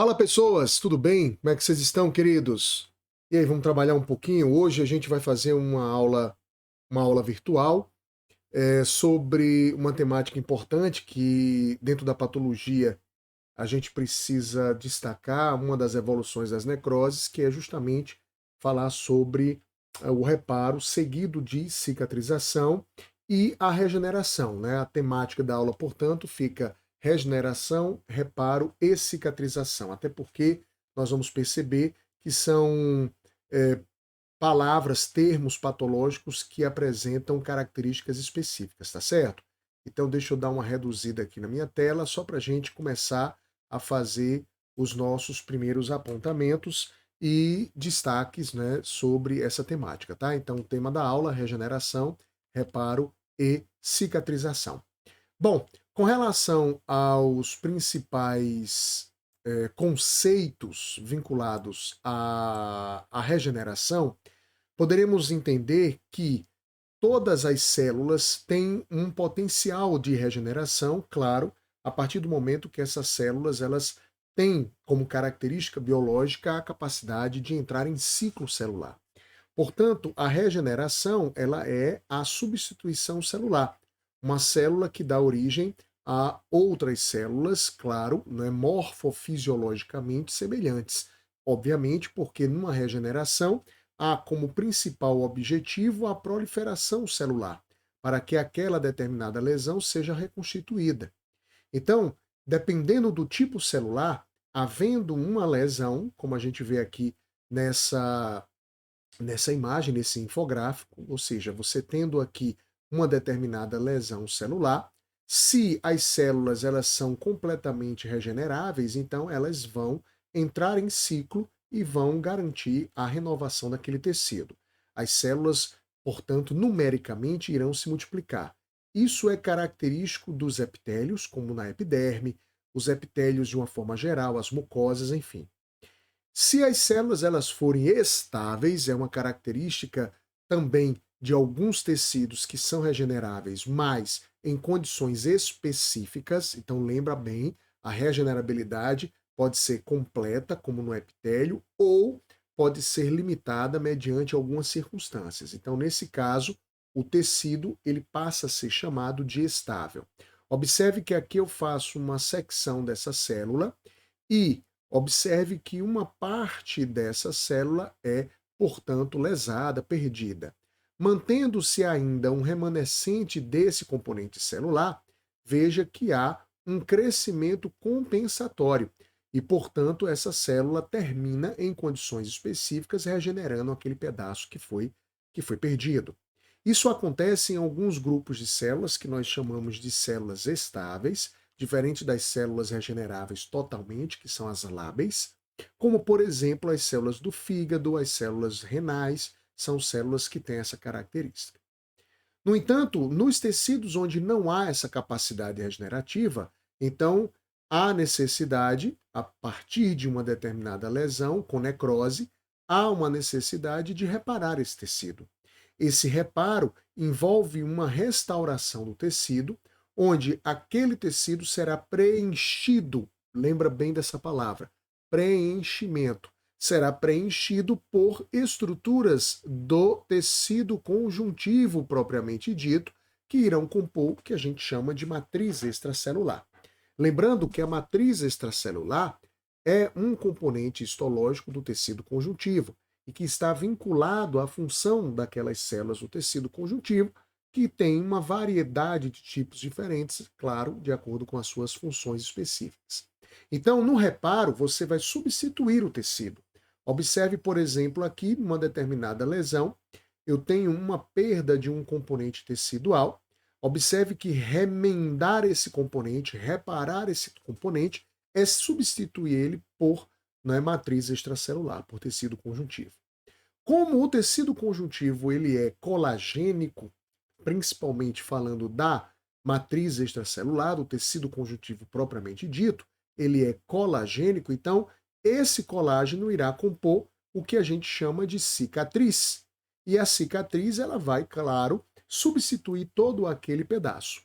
Fala pessoas, tudo bem? Como é que vocês estão, queridos? E aí, vamos trabalhar um pouquinho? Hoje a gente vai fazer uma aula virtual sobre uma temática importante que dentro da patologia a gente precisa destacar uma das evoluções das necroses, que é justamente falar sobre o reparo seguido de cicatrização e a regeneração, né? A temática da aula, portanto, fica regeneração, reparo e cicatrização, até porque nós vamos perceber que são é, palavras, termos patológicos que apresentam características específicas, tá certo? Então, deixa eu dar uma reduzida aqui na minha tela, só para a gente começar a fazer os nossos primeiros apontamentos e destaques, né, sobre essa temática, tá? Então, o tema da aula: regeneração, reparo e cicatrização. Bom, com relação aos principais conceitos vinculados à regeneração, poderemos entender que todas as células têm um potencial de regeneração, claro, a partir do momento que essas células elas têm como característica biológica a capacidade de entrar em ciclo celular. Portanto, a regeneração ela é a substituição celular, uma célula que dá origem a outras células, claro, né, morfofisiologicamente semelhantes. Obviamente, porque numa regeneração há como principal objetivo a proliferação celular, para que aquela determinada lesão seja reconstituída. Então, dependendo do tipo celular, havendo uma lesão, como a gente vê aqui nessa imagem, nesse infográfico, ou seja, você tendo aqui uma determinada lesão celular, se as células elas são completamente regeneráveis, então elas vão entrar em ciclo e vão garantir a renovação daquele tecido. As células, portanto, numericamente irão se multiplicar. Isso é característico dos epitélios, como na epiderme, os epitélios de uma forma geral, as mucosas, enfim. Se as células elas forem estáveis, é uma característica também de alguns tecidos que são regeneráveis, mas em condições específicas. Então lembra bem, a regenerabilidade pode ser completa, como no epitélio, ou pode ser limitada mediante algumas circunstâncias. Então, nesse caso, o tecido ele passa a ser chamado de estável. Observe que aqui eu faço uma secção dessa célula e observe que uma parte dessa célula é, portanto, lesada, perdida. Mantendo-se ainda um remanescente desse componente celular, veja que há um crescimento compensatório e, portanto, essa célula termina em condições específicas regenerando aquele pedaço que foi perdido. Isso acontece em alguns grupos de células que nós chamamos de células estáveis, diferente das células regeneráveis totalmente, que são as lábeis, como, por exemplo, as células do fígado, as células renais, são células que têm essa característica. No entanto, nos tecidos onde não há essa capacidade regenerativa, então há necessidade, a partir de uma determinada lesão, com necrose, há uma necessidade de reparar esse tecido. Esse reparo envolve uma restauração do tecido, onde aquele tecido será preenchido. Lembra bem dessa palavra, preenchimento. Será preenchido por estruturas do tecido conjuntivo propriamente dito, que irão compor o que a gente chama de matriz extracelular. Lembrando que a matriz extracelular é um componente histológico do tecido conjuntivo e que está vinculado à função daquelas células do tecido conjuntivo, que tem uma variedade de tipos diferentes, claro, de acordo com as suas funções específicas. Então, no reparo, você vai substituir o tecido. Observe, por exemplo, aqui uma determinada lesão, eu tenho uma perda de um componente tecidual. Observe que remendar esse componente, reparar esse componente, é substituir ele por, né, matriz extracelular, por tecido conjuntivo. Como o tecido conjuntivo ele é colagênico, principalmente falando da matriz extracelular, do tecido conjuntivo propriamente dito, ele é colagênico, então esse colágeno irá compor o que a gente chama de cicatriz. E a cicatriz ela vai, claro, substituir todo aquele pedaço.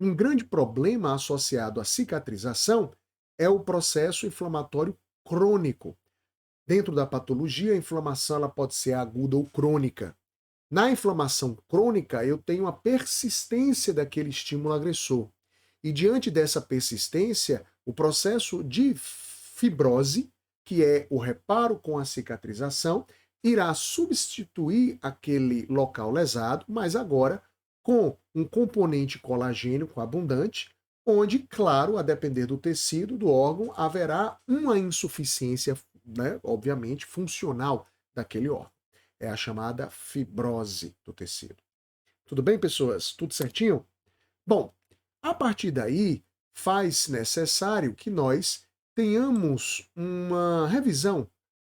Um grande problema associado à cicatrização é o processo inflamatório crônico. Dentro da patologia, a inflamação ela pode ser aguda ou crônica. Na inflamação crônica, eu tenho a persistência daquele estímulo agressor. E diante dessa persistência, o processo de fibrose, que é o reparo com a cicatrização, irá substituir aquele local lesado, mas agora com um componente colagênico abundante, onde, claro, a depender do tecido, do órgão, haverá uma insuficiência, né, obviamente, funcional daquele órgão. É a chamada fibrose do tecido. Tudo bem, pessoas? Tudo certinho? Bom, a partir daí, faz necessário que nós tenhamos uma revisão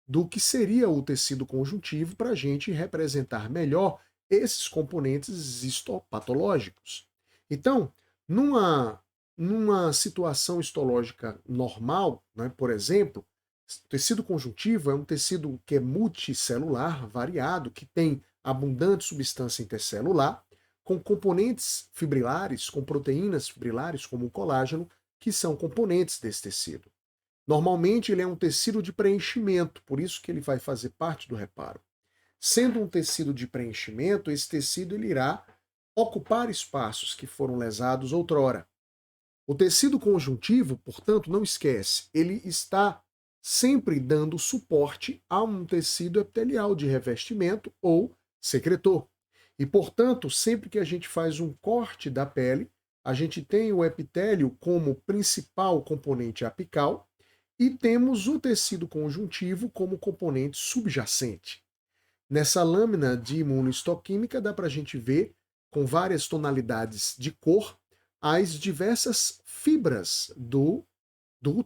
do que seria o tecido conjuntivo para a gente representar melhor esses componentes histopatológicos. Então, numa situação histológica normal, né, por exemplo, o tecido conjuntivo é um tecido que é multicelular, variado, que tem abundante substância intercelular, com componentes fibrilares, com proteínas fibrilares, como o colágeno, que são componentes desse tecido. Normalmente ele é um tecido de preenchimento, por isso que ele vai fazer parte do reparo. Sendo um tecido de preenchimento, esse tecido ele irá ocupar espaços que foram lesados outrora. O tecido conjuntivo, portanto, não esquece, ele está sempre dando suporte a um tecido epitelial de revestimento ou secretor. E, portanto, sempre que a gente faz um corte da pele, a gente tem o epitélio como principal componente apical e temos o tecido conjuntivo como componente subjacente. Nessa lâmina de imunohistoquímica dá para a gente ver, com várias tonalidades de cor, as diversas fibras do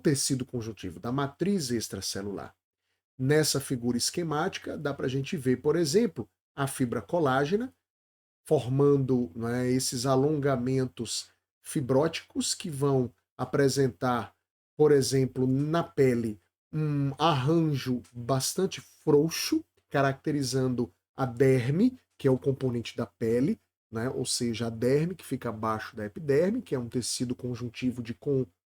tecido conjuntivo, da matriz extracelular. Nessa figura esquemática dá para a gente ver, por exemplo, a fibra colágena, formando, né, esses alongamentos fibróticos que vão apresentar, por exemplo, na pele, um arranjo bastante frouxo, caracterizando a derme, que é o componente da pele, né, ou seja, a derme que fica abaixo da epiderme, que é um tecido conjuntivo de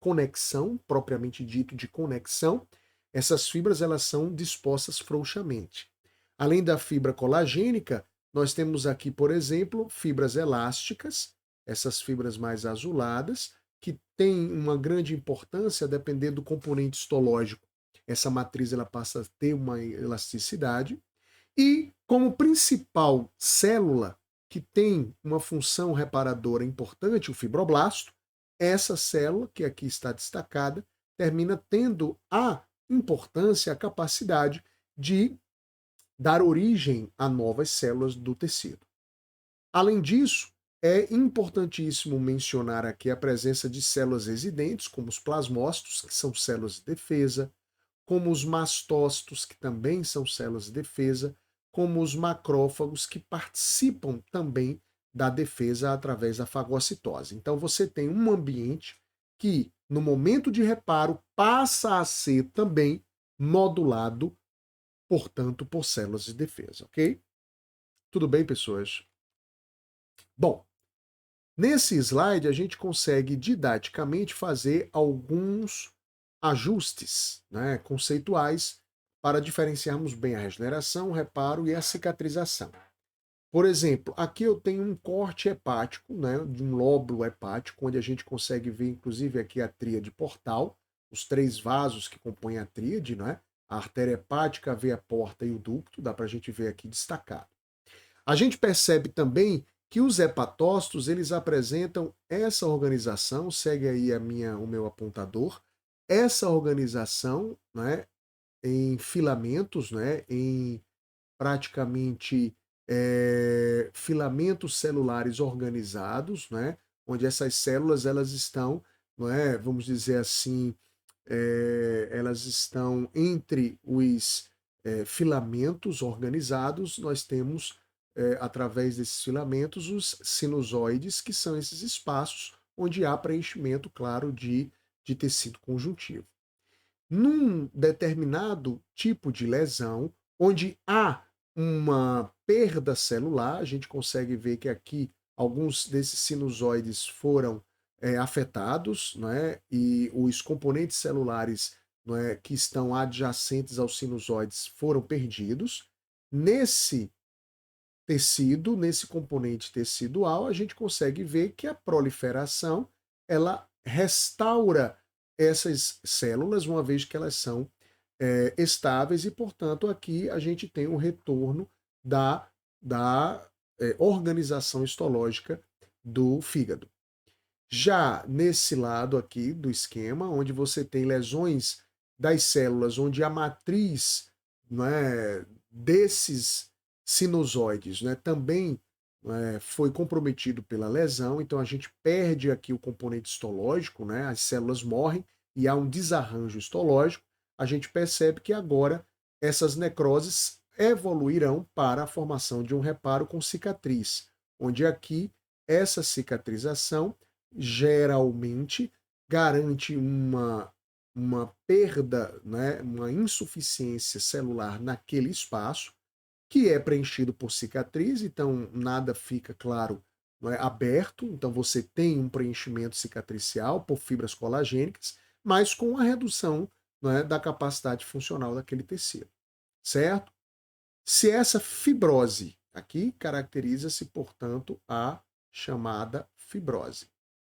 conexão, propriamente dito de conexão. Essas fibras elas são dispostas frouxamente. Além da fibra colagênica, nós temos aqui, por exemplo, fibras elásticas, essas fibras mais azuladas, que têm uma grande importância a depender do componente histológico. Essa matriz ela passa a ter uma elasticidade. E como principal célula que tem uma função reparadora importante, o fibroblasto, essa célula, que aqui está destacada, termina tendo a importância, a capacidade de dar origem a novas células do tecido. Além disso, é importantíssimo mencionar aqui a presença de células residentes, como os plasmócitos, que são células de defesa, como os mastócitos, que também são células de defesa, como os macrófagos, que participam também da defesa através da fagocitose. Então você tem um ambiente que, no momento de reparo, passa a ser também modulado, portanto, por células de defesa, ok? Tudo bem, pessoas? Bom, nesse slide a gente consegue didaticamente fazer alguns ajustes, né, conceituais para diferenciarmos bem a regeneração, o reparo e a cicatrização. Por exemplo, aqui eu tenho um corte hepático, né, de um lóbulo hepático, onde a gente consegue ver, inclusive, aqui a tríade portal, os três vasos que compõem a tríade, né, a artéria hepática, a veia porta e o ducto, dá para a gente ver aqui destacado. A gente percebe também que os hepatócitos, eles apresentam essa organização, segue aí o meu apontador, essa organização, né, em filamentos, né, em praticamente filamentos celulares organizados, né, onde essas células elas estão, não é, vamos dizer assim, elas estão entre os filamentos organizados, nós temos, através desses filamentos, os sinusoides, que são esses espaços onde há preenchimento, claro, de tecido conjuntivo. Num determinado tipo de lesão, onde há uma perda celular, a gente consegue ver que aqui alguns desses sinusoides foram afetados, né, e os componentes celulares, né, que estão adjacentes aos sinusoides foram perdidos. Nesse tecido, nesse componente tecidual, a gente consegue ver que a proliferação ela restaura essas células, uma vez que elas são estáveis, e, portanto, aqui a gente tem um retorno da organização histológica do fígado. Já nesse lado aqui do esquema, onde você tem lesões das células, onde a matriz, né, desses sinusoides, né, também foi comprometido pela lesão, então a gente perde aqui o componente histológico, né, as células morrem e há um desarranjo histológico. A gente percebe que agora essas necroses evoluirão para a formação de um reparo com cicatriz, onde aqui essa cicatrização geralmente garante uma perda, né, uma insuficiência celular naquele espaço, que é preenchido por cicatriz, então nada fica, claro, não é, aberto, então você tem um preenchimento cicatricial por fibras colagênicas, mas com a redução, não é, da capacidade funcional daquele tecido, certo? Se essa fibrose aqui caracteriza-se, portanto, a chamada fibrose.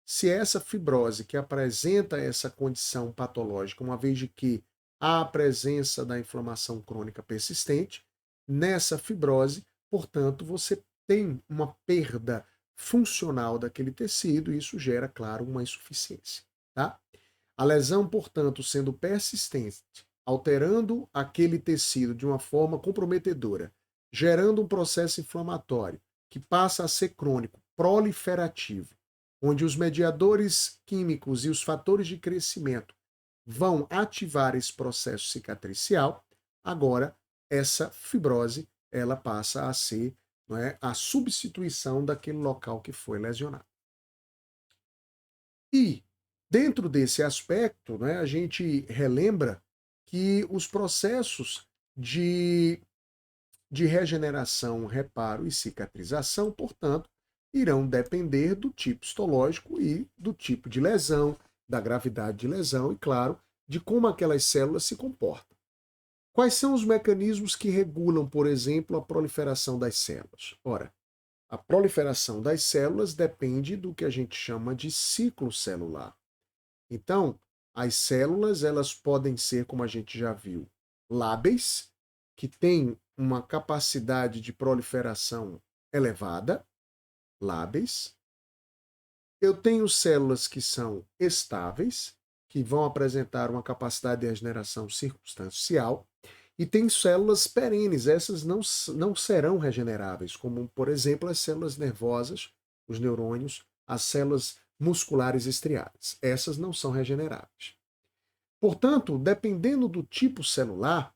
Se essa fibrose que apresenta essa condição patológica, uma vez de que há a presença da inflamação crônica persistente, nessa fibrose, portanto, você tem uma perda funcional daquele tecido e isso gera, claro, uma insuficiência, tá? A lesão, portanto, sendo persistente, alterando aquele tecido de uma forma comprometedora, gerando um processo inflamatório que passa a ser crônico, proliferativo, onde os mediadores químicos e os fatores de crescimento vão ativar esse processo cicatricial, agora essa fibrose ela passa a ser, não é, a substituição daquele local que foi lesionado. E dentro desse aspecto, né, a gente relembra que os processos de regeneração, reparo e cicatrização, portanto, irão depender do tipo histológico e do tipo de lesão, da gravidade de lesão e, claro, de como aquelas células se comportam. Quais são os mecanismos que regulam, por exemplo, a proliferação das células? Ora, a proliferação das células depende do que a gente chama de ciclo celular. Então, as células elas podem ser, como a gente já viu, lábeis, que têm uma capacidade de proliferação elevada, lábeis. Eu tenho células que são estáveis, que vão apresentar uma capacidade de regeneração circunstancial, e tem células perenes, essas não serão regeneráveis, como, por exemplo, as células nervosas, os neurônios, as células musculares estriadas. Essas não são regeneráveis. Portanto, dependendo do tipo celular,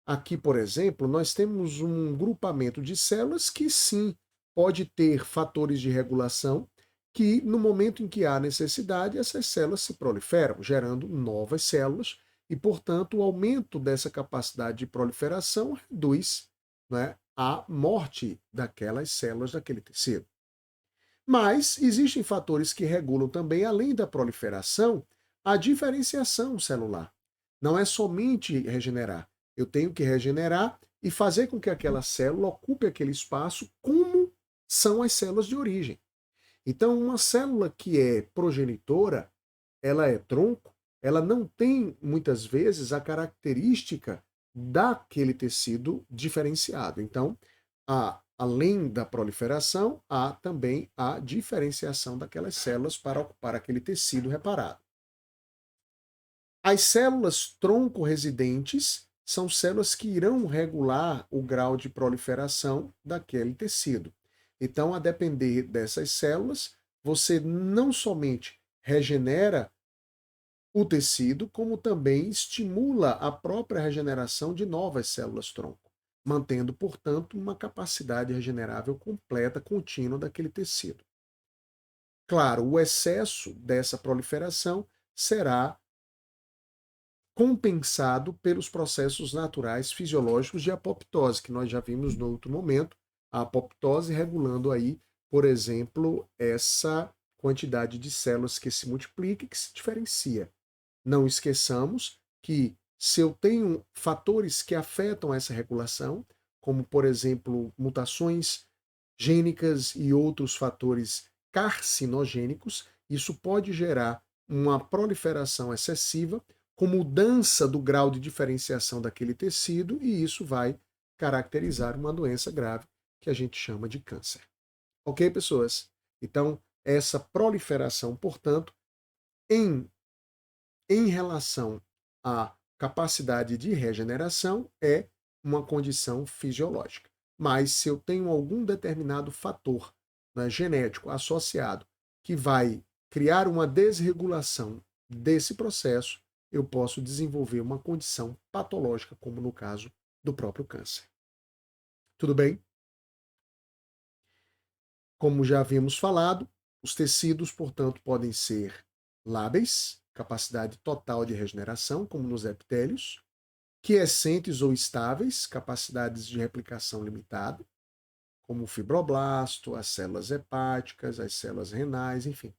aqui, por exemplo, nós temos um grupamento de células que sim pode ter fatores de regulação que, no momento em que há necessidade, essas células se proliferam, gerando novas células e, portanto, o aumento dessa capacidade de proliferação reduz, né, a morte daquelas células daquele tecido. Mas existem fatores que regulam também, além da proliferação, a diferenciação celular. Não é somente regenerar. Eu tenho que regenerar e fazer com que aquela célula ocupe aquele espaço como são as células de origem. Então, uma célula que é progenitora, ela é tronco, ela não tem, muitas vezes, a característica daquele tecido diferenciado. Então, além da proliferação, há também a diferenciação daquelas células para ocupar aquele tecido reparado. As células tronco residentes são células que irão regular o grau de proliferação daquele tecido. Então, a depender dessas células, você não somente regenera o tecido, como também estimula a própria regeneração de novas células tronco, mantendo, portanto, uma capacidade regenerável completa, contínua daquele tecido. Claro, o excesso dessa proliferação será compensado pelos processos naturais fisiológicos de apoptose, que nós já vimos no outro momento, a apoptose regulando aí, por exemplo, essa quantidade de células que se multiplica e que se diferencia. Não esqueçamos que se eu tenho fatores que afetam essa regulação, como, por exemplo, mutações gênicas e outros fatores carcinogênicos, isso pode gerar uma proliferação excessiva, com mudança do grau de diferenciação daquele tecido, e isso vai caracterizar uma doença grave que a gente chama de câncer. Ok, pessoas? Então, essa proliferação, portanto, em relação à capacidade de regeneração, é uma condição fisiológica. Mas se eu tenho algum determinado fator, né, genético associado que vai criar uma desregulação desse processo, eu posso desenvolver uma condição patológica, como no caso do próprio câncer. Tudo bem? Como já havíamos falado, os tecidos, portanto, podem ser lábeis, capacidade total de regeneração, como nos epitélios, quiescentes ou estáveis, capacidades de replicação limitada, como o fibroblasto, as células hepáticas, as células renais, enfim.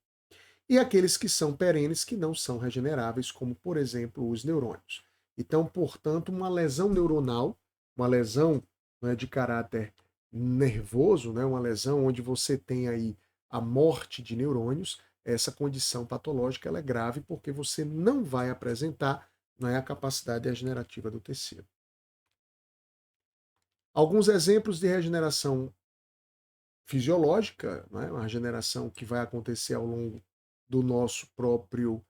E aqueles que são perenes, que não são regeneráveis, como, por exemplo, os neurônios. Então, portanto, uma lesão neuronal, uma lesão, né, de caráter nervoso, né, uma lesão onde você tem aí a morte de neurônios, essa condição patológica ela é grave porque você não vai apresentar, né, a capacidade regenerativa do tecido. Alguns exemplos de regeneração fisiológica, né, uma regeneração que vai acontecer ao longo do nosso próprio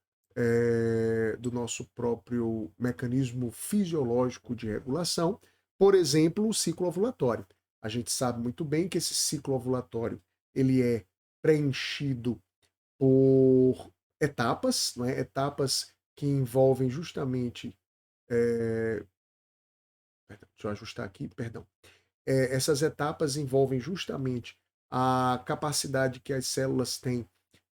mecanismo fisiológico de regulação, por exemplo, o ciclo ovulatório. A gente sabe muito bem que esse ciclo ovulatório ele é preenchido por etapas, né, etapas que envolvem justamente, deixa eu ajustar aqui, perdão, essas etapas envolvem justamente a capacidade que as células têm,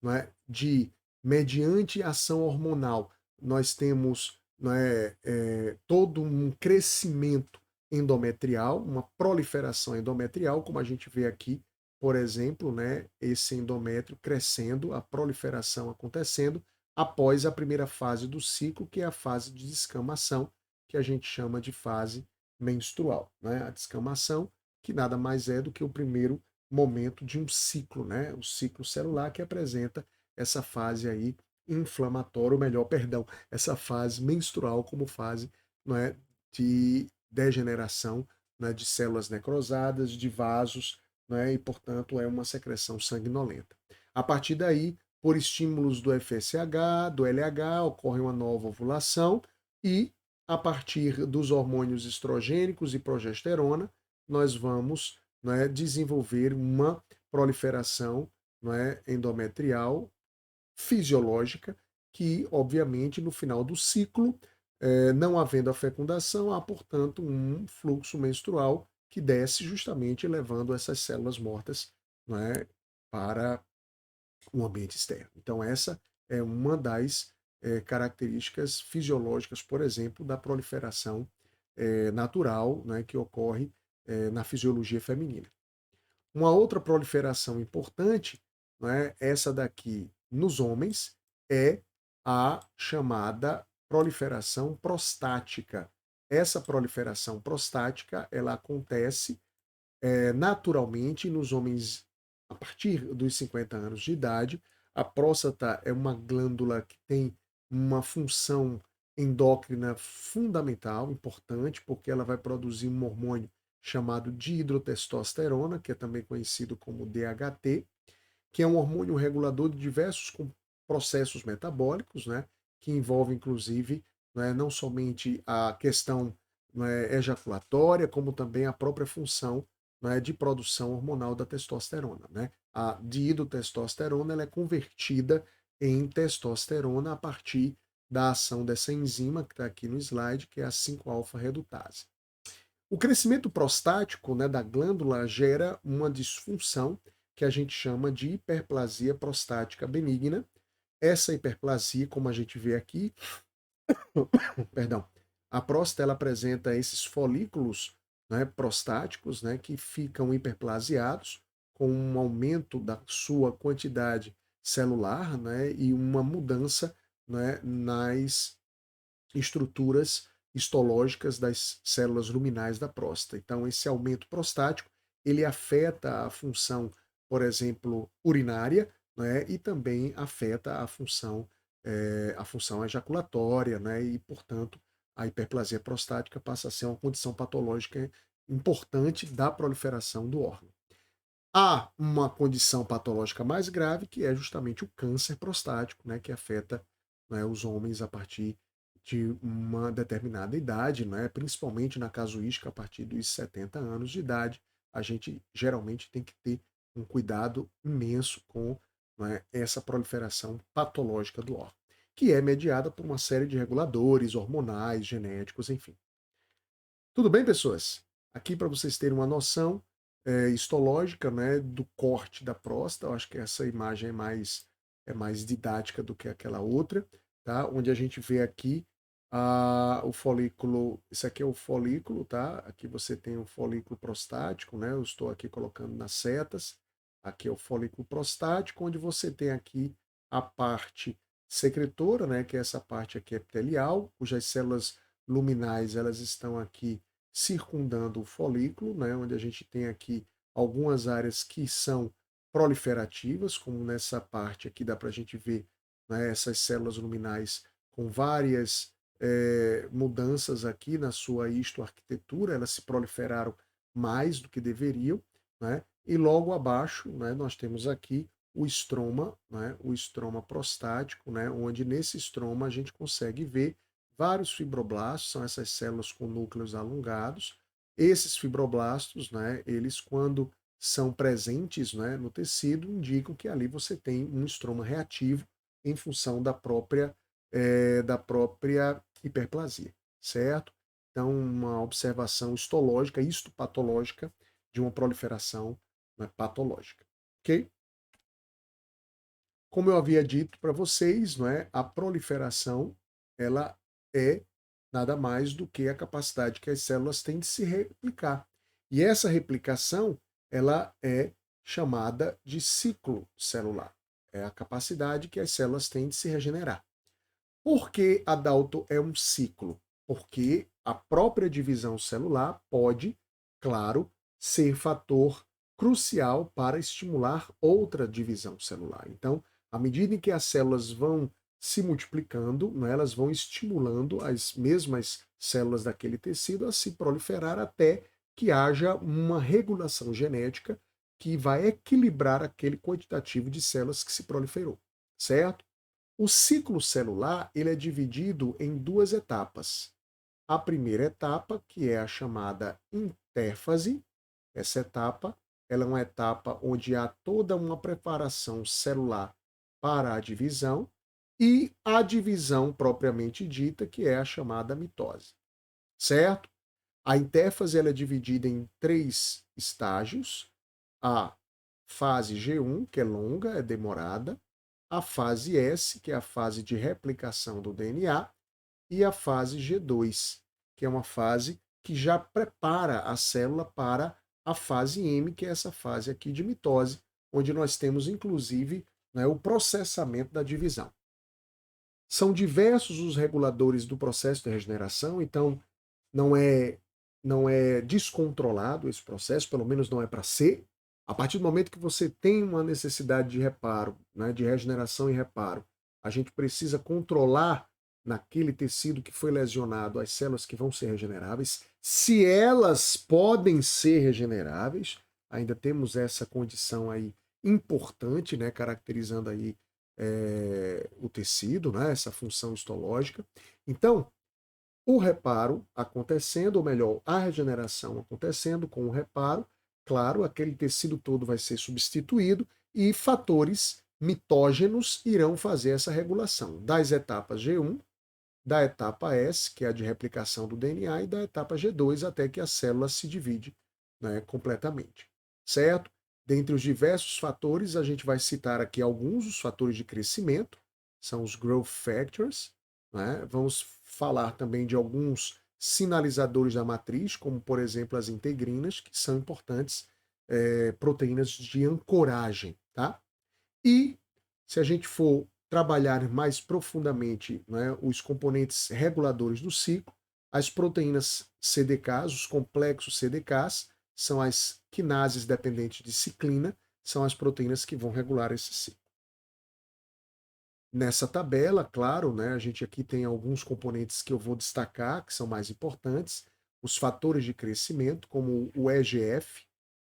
não é, de, mediante ação hormonal, nós temos, não todo um crescimento endometrial, uma proliferação endometrial, como a gente vê aqui, por exemplo, esse endométrio crescendo, a proliferação acontecendo após a primeira fase do ciclo, que é a fase de descamação, que a gente chama de fase menstrual. A descamação, que nada mais é do que o primeiro momento de um ciclo, o ciclo celular que apresenta essa fase aí inflamatória, ou melhor, perdão, essa fase menstrual como fase, de degeneração, de células necrosadas, de vasos, e portanto é uma secreção sanguinolenta. A partir daí, por estímulos do FSH, do LH, ocorre uma nova ovulação e a partir dos hormônios estrogênicos e progesterona, nós vamos, desenvolver uma proliferação, endometrial fisiológica, que, obviamente, no final do ciclo, não havendo a fecundação, há, portanto, um fluxo menstrual que desce justamente levando essas células mortas, para o ambiente externo. Então, essa é uma das características fisiológicas, por exemplo, da proliferação natural, que ocorre na fisiologia feminina. Uma outra proliferação importante, essa daqui nos homens, é a chamada proliferação prostática. Essa proliferação prostática ela acontece naturalmente nos homens a partir dos 50 anos de idade. A próstata é uma glândula que tem uma função endócrina fundamental, importante, porque ela vai produzir um hormônio chamado dihidrotestosterona, que é também conhecido como DHT, que é um hormônio regulador de diversos processos metabólicos, que envolve inclusive não somente a questão ejaculatória, como também a própria função de produção hormonal da testosterona. A dihidrotestosterona ela é convertida em testosterona a partir da ação dessa enzima que está aqui no slide, que é a 5-alfa-redutase. O crescimento prostático da glândula gera uma disfunção que a gente chama de hiperplasia prostática benigna. Essa hiperplasia, como a gente vê aqui, perdão, a próstata ela apresenta esses folículos prostáticos que ficam hiperplasiados, com um aumento da sua quantidade celular, né, e uma mudança, né, nas estruturas histológicas das células luminais da próstata. Então, esse aumento prostático, ele afeta a função, por exemplo, urinária, né, e também afeta a função ejaculatória, né, e, portanto, a hiperplasia prostática passa a ser uma condição patológica importante da proliferação do órgão. Há uma condição patológica mais grave, que é justamente o câncer prostático, né, que afeta, né, os homens a partir de uma determinada idade, né, principalmente na casuística a partir dos 70 anos de idade. A gente geralmente tem que ter um cuidado imenso com, né, essa proliferação patológica do órgão, que é mediada por uma série de reguladores hormonais, genéticos, enfim. Tudo bem, pessoas? Aqui para vocês terem uma noção histológica, né, do corte da próstata. Eu acho que essa imagem é mais didática do que aquela outra, tá? Onde a gente vê aqui o folículo. Esse aqui é o folículo, tá? Aqui você tem o folículo prostático, né? Eu estou aqui colocando nas setas. Aqui é o folículo prostático, onde você tem aqui a parte secretora, né? Que é essa parte aqui epitelial, cujas células luminais elas estão aqui circundando o folículo, né, onde a gente tem aqui algumas áreas que são proliferativas, como nessa parte aqui dá para a gente ver, né, essas células luminais com várias mudanças aqui na sua histoarquitetura, elas se proliferaram mais do que deveriam, né, e logo abaixo, né, nós temos aqui o estroma, né, o estroma prostático, né, onde nesse estroma a gente consegue ver vários fibroblastos, são essas células com núcleos alongados. Esses fibroblastos, né, eles quando são presentes, né, no tecido, indicam que ali você tem um estroma reativo em função da própria hiperplasia, certo? Então, uma observação histológica, histopatológica, de uma proliferação, né, patológica. Ok? Como eu havia dito para vocês, não é, a proliferação ela é nada mais do que a capacidade que as células têm de se replicar. E essa replicação ela é chamada de ciclo celular. É a capacidade que as células têm de se regenerar. Por que, Adalto, é um ciclo? Porque a própria divisão celular pode, claro, ser fator crucial para estimular outra divisão celular. Então, à medida em que as células vão se multiplicando, né, elas vão estimulando as mesmas células daquele tecido a se proliferar até que haja uma regulação genética que vai equilibrar aquele quantitativo de células que se proliferou, certo? O ciclo celular ele é dividido em duas etapas. A primeira etapa, que é a chamada intérfase, essa etapa ela é uma etapa onde há toda uma preparação celular para a divisão, e a divisão propriamente dita, que é a chamada mitose. Certo? A intérfase ela é dividida em 3 estágios. A fase G1, que é longa, é demorada, a fase S, que é a fase de replicação do DNA, e a fase G2, que é uma fase que já prepara a célula para a fase M, que é essa fase aqui de mitose, onde nós temos inclusive, né, o processamento da divisão. São diversos os reguladores do processo de regeneração, então não é não é descontrolado esse processo, pelo menos não é para ser. A partir do momento que você tem uma necessidade de reparo, né, de regeneração e reparo, a gente precisa controlar naquele tecido que foi lesionado as células que vão ser regeneráveis. Se elas podem ser regeneráveis, ainda temos essa condição aí importante, né, caracterizando aí o tecido, né, essa função histológica. Então, o reparo acontecendo, ou melhor, a regeneração acontecendo com o reparo, claro, aquele tecido todo vai ser substituído e fatores mitógenos irão fazer essa regulação das etapas G1, da etapa S, que é a de replicação do DNA, e da etapa G2, até que a célula se divide, né, completamente. Certo? Dentre os diversos fatores, a gente vai citar aqui alguns dos fatores de crescimento, são os growth factors, né? Vamos falar também de alguns sinalizadores da matriz, como por exemplo as integrinas, que são importantes proteínas de ancoragem, tá? E Se a gente for trabalhar mais profundamente, né, os componentes reguladores do ciclo, as proteínas CDKs, os complexos CDKs, são as quinases dependentes de ciclina, são as proteínas que vão regular esse ciclo. Nessa tabela, claro, né, a gente aqui tem alguns componentes que eu vou destacar, que são mais importantes, os fatores de crescimento, como o EGF,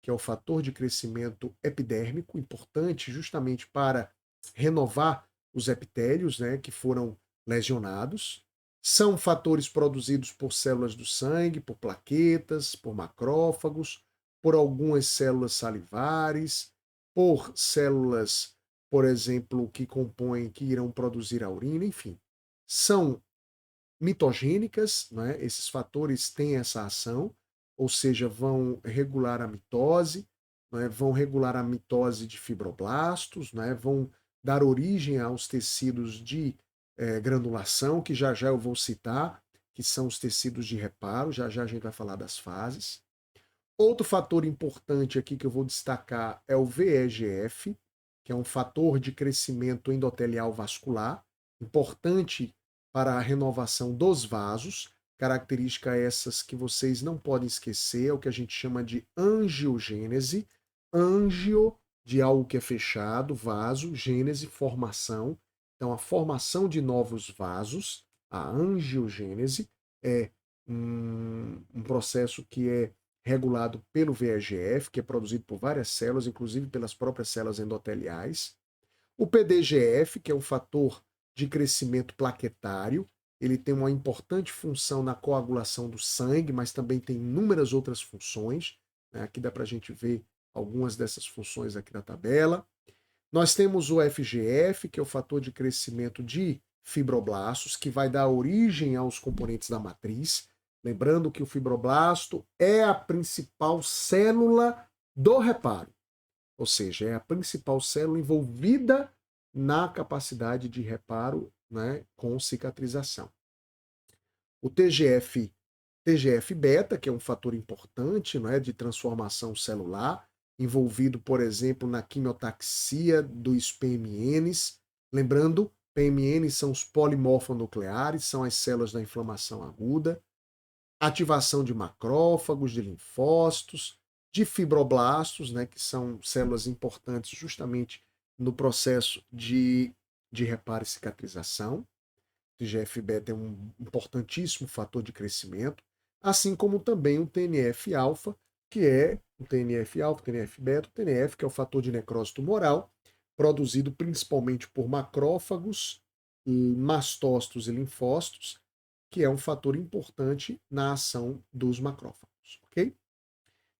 que é o fator de crescimento epidérmico, importante justamente para renovar os epitélios, né, que foram lesionados. São fatores produzidos por células do sangue, por plaquetas, por macrófagos, por algumas células salivares, por células, por exemplo, que compõem, que irão produzir a urina, enfim. São mitogênicas, né? Esses fatores têm essa ação, ou seja, vão regular a mitose, né? Vão regular a mitose de fibroblastos, né? Vão dar origem aos tecidos de granulação, que já já eu vou citar, que são os tecidos de reparo, já já a gente vai falar das fases. Outro fator importante aqui que eu vou destacar é o VEGF, que é um fator de crescimento endotelial vascular, importante para a renovação dos vasos, característica essas que vocês não podem esquecer, é o que a gente chama de angiogênese, angio de algo que é fechado, vaso, gênese, formação. Então, a formação de novos vasos, a angiogênese, é um processo que é regulado pelo VEGF, que é produzido por várias células, inclusive pelas próprias células endoteliais. O PDGF, que é um fator de crescimento plaquetário, ele tem uma importante função na coagulação do sangue, mas também tem inúmeras outras funções, né? Aqui dá para a gente ver algumas dessas funções aqui na tabela. Nós temos o FGF, que é o fator de crescimento de fibroblastos, que vai dar origem aos componentes da matriz. Lembrando que o fibroblasto é a principal célula do reparo, ou seja, é a principal célula envolvida na capacidade de reparo, né, com cicatrização. O TGF-beta, que é um fator importante, né, de transformação celular, envolvido, por exemplo, na quimiotaxia dos PMNs. Lembrando, PMNs são os polimorfonucleares, são as células da inflamação aguda. Ativação de macrófagos, de linfócitos, de fibroblastos, né, que são células importantes justamente no processo de reparo e cicatrização. O TGF-beta é um importantíssimo fator de crescimento, assim como também o TNF-alfa, que é o TNF-alfa, o TNF-beta, o TNF, que é o fator de necrose tumoral, produzido principalmente por macrófagos, mastócitos e linfócitos, que é um fator importante na ação dos macrófagos, ok?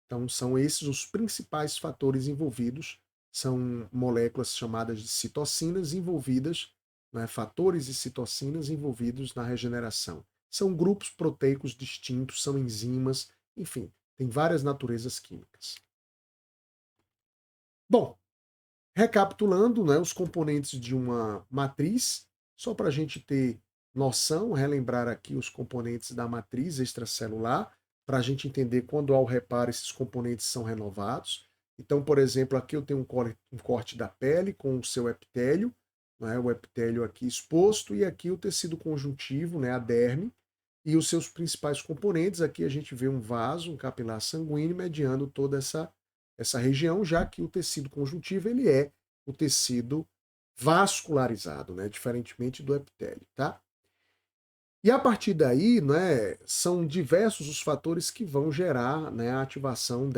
Então são esses os principais fatores envolvidos, são moléculas chamadas de citocinas envolvidas, né, fatores e citocinas envolvidos na regeneração. São grupos proteicos distintos, são enzimas, enfim, tem várias naturezas químicas. Bom, recapitulando, né, os componentes de uma matriz, só para a gente ter noção, relembrar aqui os componentes da matriz extracelular, para a gente entender quando há o reparo, esses componentes são renovados. Então, por exemplo, aqui eu tenho um corte da pele com o seu epitélio, né, o epitélio aqui exposto, e aqui o tecido conjuntivo, né, a derme, e os seus principais componentes. Aqui a gente vê um vaso, um capilar sanguíneo, mediando toda essa região, já que o tecido conjuntivo ele é o tecido vascularizado, né, diferentemente do epitélio, tá? E a partir daí, né, são diversos os fatores que vão gerar, né, a ativação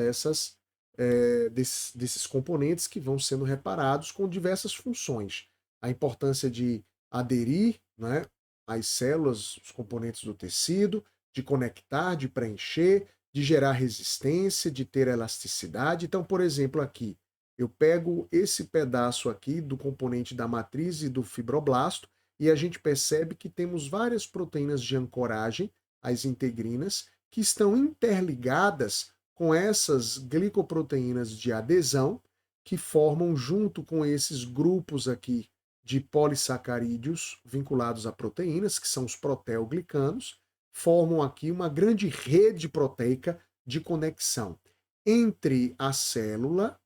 desses componentes que vão sendo reparados com diversas funções. A importância de aderir, né, às células, os componentes do tecido, de conectar, de preencher, de gerar resistência, de ter elasticidade. Então, por exemplo, aqui, eu pego esse pedaço aqui do componente da matriz e do fibroblasto, e a gente percebe que temos várias proteínas de ancoragem, as integrinas, que estão interligadas com essas glicoproteínas de adesão, que formam, junto com esses grupos aqui de polissacarídeos vinculados a proteínas, que são os proteoglicanos, formam aqui uma grande rede proteica de conexão entre a célula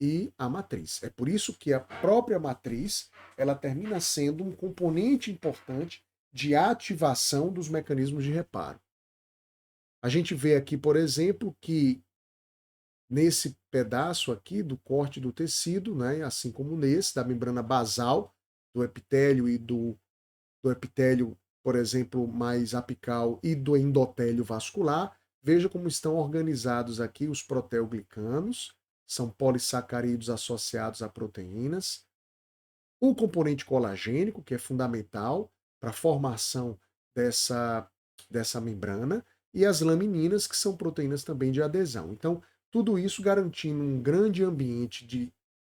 e a matriz. É por isso que a própria matriz ela termina sendo um componente importante de ativação dos mecanismos de reparo. A gente vê aqui, por exemplo, que nesse pedaço aqui do corte do tecido, né, assim como nesse, da membrana basal do epitélio e do epitélio, por exemplo, mais apical e do endotélio vascular, veja como estão organizados aqui os proteoglicanos, são polissacarídeos associados a proteínas, o componente colagênico, que é fundamental para a formação dessa membrana, e as lamininas, que são proteínas também de adesão. Então, tudo isso garantindo um grande ambiente de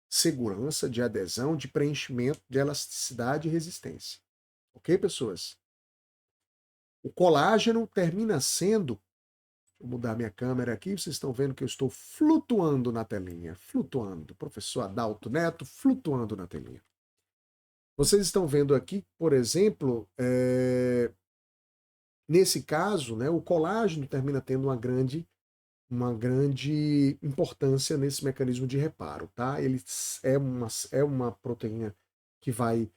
segurança, de adesão, de preenchimento, de elasticidade e resistência. Ok, pessoas? O colágeno termina sendo, vou mudar minha câmera aqui, vocês estão vendo que eu estou flutuando na telinha, flutuando. Professor Adalto Neto flutuando na telinha. Vocês estão vendo aqui, por exemplo, nesse caso, né, o colágeno termina tendo uma grande importância nesse mecanismo de reparo, tá? Ele é uma proteína que vai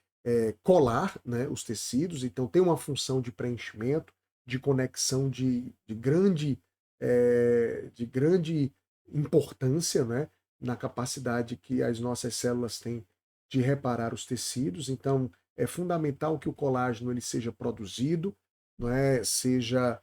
colar, né, os tecidos, então tem uma função de preenchimento, de conexão de grande importância, né, na capacidade que as nossas células têm de reparar os tecidos. Então é fundamental que o colágeno ele seja produzido, não é, seja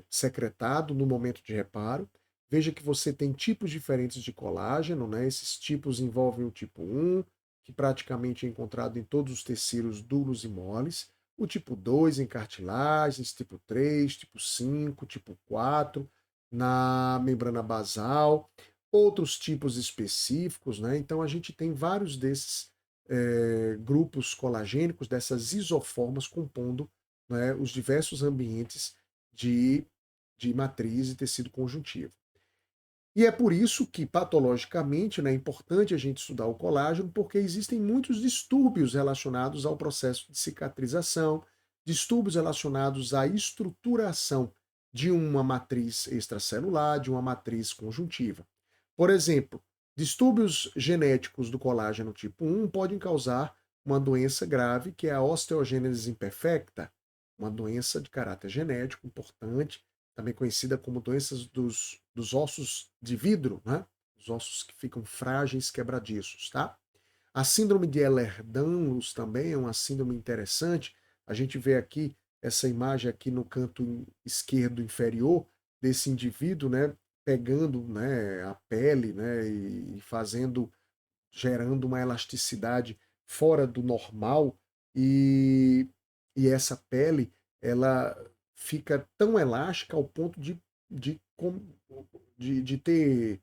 secretado no momento de reparo. Veja que você tem tipos diferentes de colágeno, né? Esses tipos envolvem o tipo 1, que praticamente é encontrado em todos os tecidos duros e moles, o tipo 2 em cartilagens, tipo 3, tipo 5, tipo 4 na membrana basal, outros tipos específicos, né? Então a gente tem vários desses grupos colagênicos, dessas isoformas compondo, né, os diversos ambientes de, de matriz e tecido conjuntivo. E é por isso que, patologicamente, né, é importante a gente estudar o colágeno, porque existem muitos distúrbios relacionados ao processo de cicatrização, distúrbios relacionados à estruturação de uma matriz extracelular, de uma matriz conjuntiva. Por exemplo, distúrbios genéticos do colágeno tipo 1 podem causar uma doença grave, que é a osteogênese imperfecta, uma doença de caráter genético importante, também conhecida como doenças dos ossos de vidro, né? Os ossos que ficam frágeis, quebradiços, tá? A síndrome de Ehlers-Danlos também é uma síndrome interessante. A gente vê aqui essa imagem aqui no canto esquerdo inferior desse indivíduo, né, pegando, né, a pele, né, e fazendo, gerando uma elasticidade fora do normal e, e essa pele ela fica tão elástica ao ponto de, de ter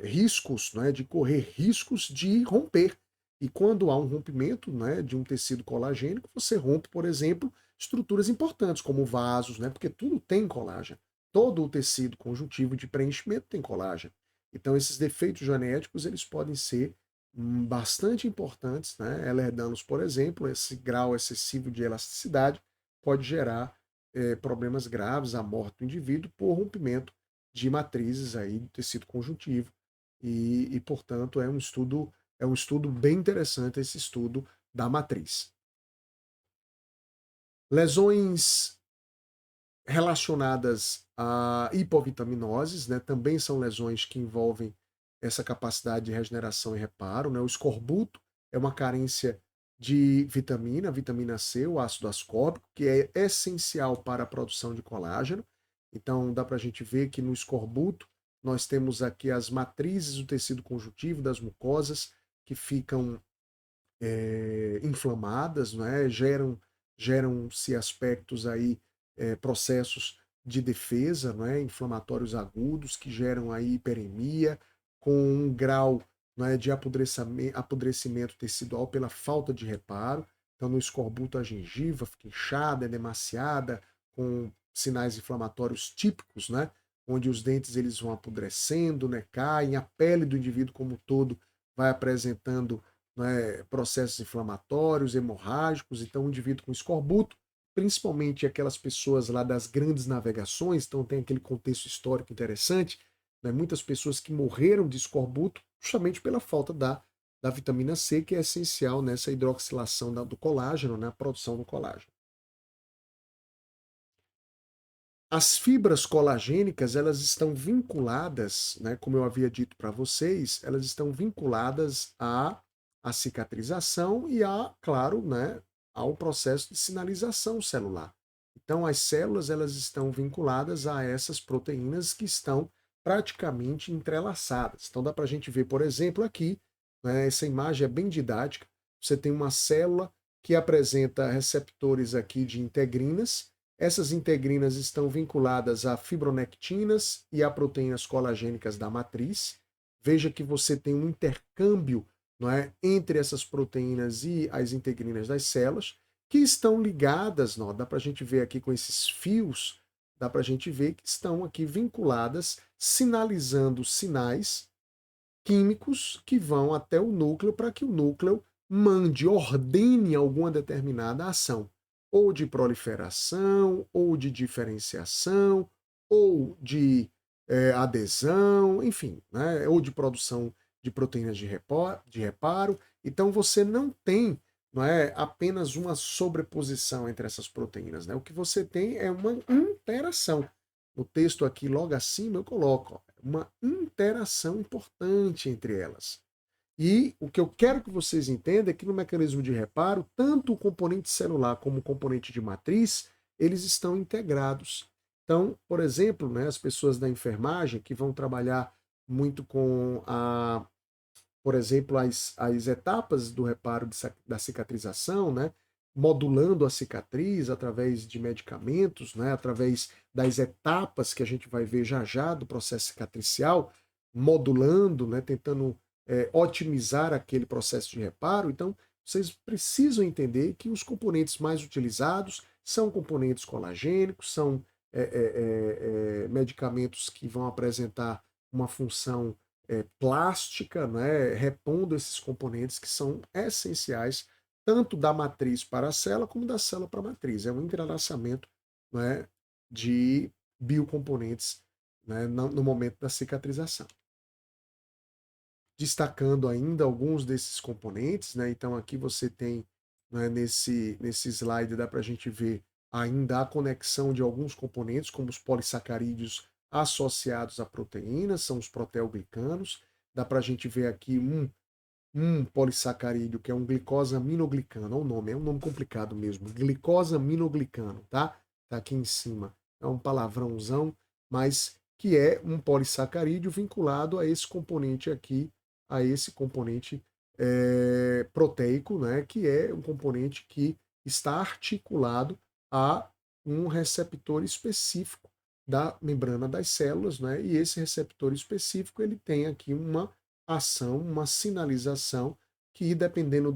riscos, né, de correr riscos de romper. E quando há um rompimento, né, de um tecido colagênico, você rompe, por exemplo, estruturas importantes, como vasos, né, porque tudo tem colágeno. Todo o tecido conjuntivo de preenchimento tem colágeno. Então, esses defeitos genéticos eles podem ser bastante importantes, né? Ehlers-Danlos, por exemplo, esse grau excessivo de elasticidade pode gerar problemas graves, a morte do indivíduo por rompimento de matrizes aí do tecido conjuntivo portanto, é um estudo bem interessante esse estudo da matriz. Lesões relacionadas a hipovitaminoses, né, também são lesões que envolvem essa capacidade de regeneração e reparo, né? O escorbuto é uma carência de vitamina C, o ácido ascórbico, que é essencial para a produção de colágeno. Então dá para a gente ver que no escorbuto nós temos aqui as matrizes do tecido conjuntivo, das mucosas, que ficam inflamadas, né? Geram-se aspectos aí, processos de defesa, né? Inflamatórios agudos que geram aí hiperemia, com um grau, né, de apodrecimento tecidual pela falta de reparo. Então, no escorbuto, a gengiva fica inchada, é demasiada, com sinais inflamatórios típicos, né? Onde os dentes eles vão apodrecendo, né? Caem, a pele do indivíduo como um todo vai apresentando, né, processos inflamatórios, hemorrágicos. Então, o indivíduo com escorbuto, principalmente aquelas pessoas lá das grandes navegações, então tem aquele contexto histórico interessante, né? Muitas pessoas que morreram de escorbuto justamente pela falta da vitamina C, que é essencial nessa hidroxilação do colágeno, né? A produção do colágeno. As fibras colagênicas, elas estão vinculadas, né, como eu havia dito para vocês, elas estão vinculadas à cicatrização e claro, né, ao processo de sinalização celular. Então, as células, elas estão vinculadas a essas proteínas que estão praticamente entrelaçadas. Então, dá para a gente ver, por exemplo, aqui, né, essa imagem é bem didática. Você tem uma célula que apresenta receptores aqui de integrinas. Essas integrinas estão vinculadas a fibronectinas e a proteínas colagênicas da matriz. Veja que você tem um intercâmbio, não é, entre essas proteínas e as integrinas das células, que estão ligadas, não, dá para a gente ver aqui com esses fios, dá para a gente ver que estão aqui vinculadas, sinalizando sinais químicos que vão até o núcleo para que o núcleo ordene alguma determinada ação, ou de proliferação, ou de diferenciação, ou de adesão, enfim, né, ou de produção de proteínas de reparo. Então você não tem, não é, apenas uma sobreposição entre essas proteínas. Né? O que você tem é uma interação. No texto aqui, logo acima, eu coloco uma interação importante entre elas. E o que eu quero que vocês entendam é que no mecanismo de reparo, tanto o componente celular como o componente de matriz, eles estão integrados. Então, por exemplo, né, as pessoas da enfermagem que vão trabalhar muito com por exemplo, as etapas do reparo da cicatrização, né? Modulando a cicatriz através de medicamentos, né? Através das etapas que a gente vai ver já já do processo cicatricial, modulando, né? Tentando otimizar aquele processo de reparo. Então, vocês precisam entender que os componentes mais utilizados são componentes colagênicos, são medicamentos que vão apresentar uma função plástica, né, repondo esses componentes que são essenciais tanto da matriz para a célula como da célula para a matriz. É um entrelaçamento, né, de biocomponentes, né, no momento da cicatrização. Destacando ainda alguns desses componentes, né, então aqui você tem, né, nesse slide dá para a gente ver ainda a conexão de alguns componentes, como os polissacarídeos associados a proteínas, são os proteoglicanos. Dá para a gente ver aqui um polissacarídeo que é um glicosaminoglicano, é um nome complicado mesmo, glicosaminoglicano, tá? Tá aqui em cima. É um palavrãozão, mas que é um polissacarídeo vinculado a esse componente aqui, a esse componente proteico, né? Que é um componente que está articulado a um receptor específico da membrana das células, né? E esse receptor específico ele tem aqui uma ação, uma sinalização que, dependendo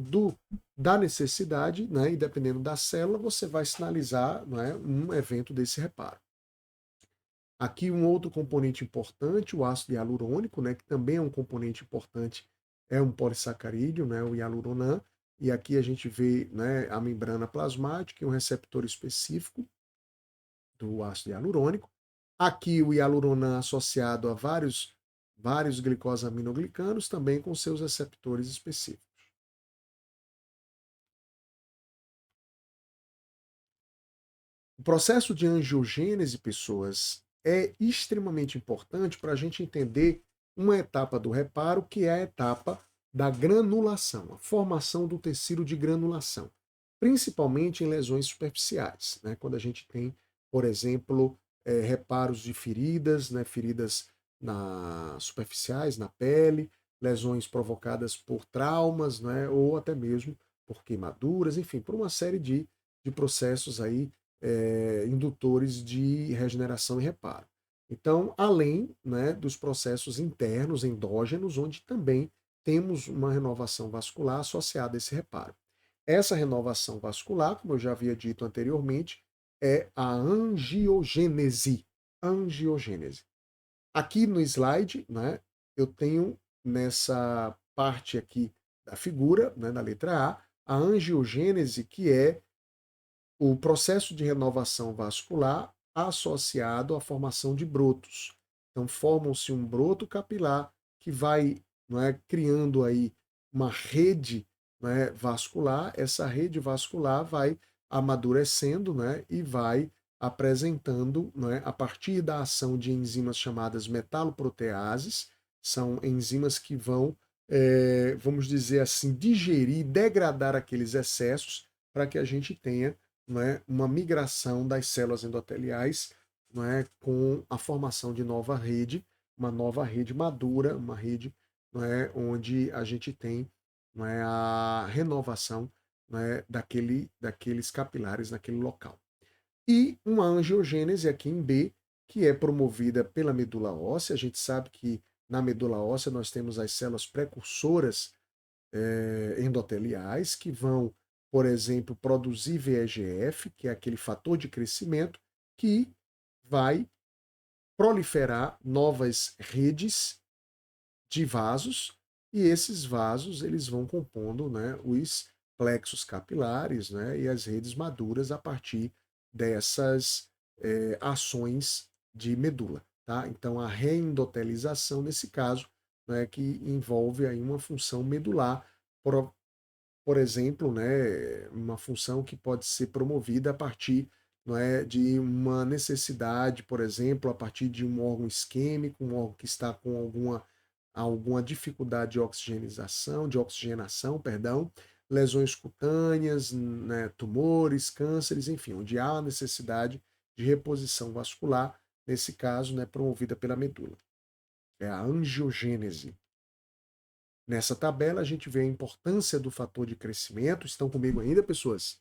da necessidade, né, e dependendo da célula, você vai sinalizar, né, um evento desse reparo. Aqui um outro componente importante, o ácido hialurônico, né, que também é um componente importante, é um polissacarídeo, né, o hialuronan, e aqui a gente vê, né, a membrana plasmática e um receptor específico do ácido hialurônico. Aqui o hialuronan associado a vários glicosaminoglicanos, também com seus receptores específicos. O processo de angiogênese, pessoas, é extremamente importante para a gente entender uma etapa do reparo, que é a etapa da granulação, a formação do tecido de granulação, principalmente em lesões superficiais, né? Quando a gente tem, por exemplo, reparos de feridas, né? Feridas superficiais, na pele, lesões provocadas por traumas, né? Ou até mesmo por queimaduras, enfim, por uma série de processos aí indutores de regeneração e reparo. Então, além, né, dos processos internos, endógenos, onde também temos uma renovação vascular associada a esse reparo. Essa renovação vascular, como eu já havia dito anteriormente, é a angiogênese. Angiogênese. Aqui no slide, né, eu tenho nessa parte aqui da figura, né, da letra a angiogênese, que é o processo de renovação vascular associado à formação de brotos. Então formam-se um broto capilar que vai, não é, criando aí uma rede, não é, vascular. Essa rede vascular vai amadurecendo, né, e vai apresentando, não é, a partir da ação de enzimas chamadas metaloproteases, são enzimas que vão, vamos dizer assim, digerir, degradar aqueles excessos para que a gente tenha, não é, uma migração das células endoteliais, não é, com a formação de nova rede, uma nova rede madura, uma rede, não é, onde a gente tem, não é, a renovação, não é, daqueles capilares naquele local. E uma angiogênese aqui em B, que é promovida pela medula óssea. A gente sabe que na medula óssea nós temos as células precursoras endoteliais, que vão, por exemplo, produzir VEGF, que é aquele fator de crescimento, que vai proliferar novas redes de vasos, e esses vasos eles vão compondo, né, os plexos capilares, né, e as redes maduras a partir dessas ações de medula. Tá? Então a reendotelização, nesse caso, né, que envolve aí uma função medular, por exemplo, né, uma função que pode ser promovida a partir, não é, de uma necessidade, por exemplo, a partir de um órgão isquêmico, um órgão que está com alguma dificuldade de oxigenação, perdão, lesões cutâneas, né, tumores, cânceres, enfim, onde há a necessidade de reposição vascular, nesse caso, né, promovida pela medula. É a angiogênese. Nessa tabela a gente vê a importância do fator de crescimento. Estão comigo ainda, pessoas?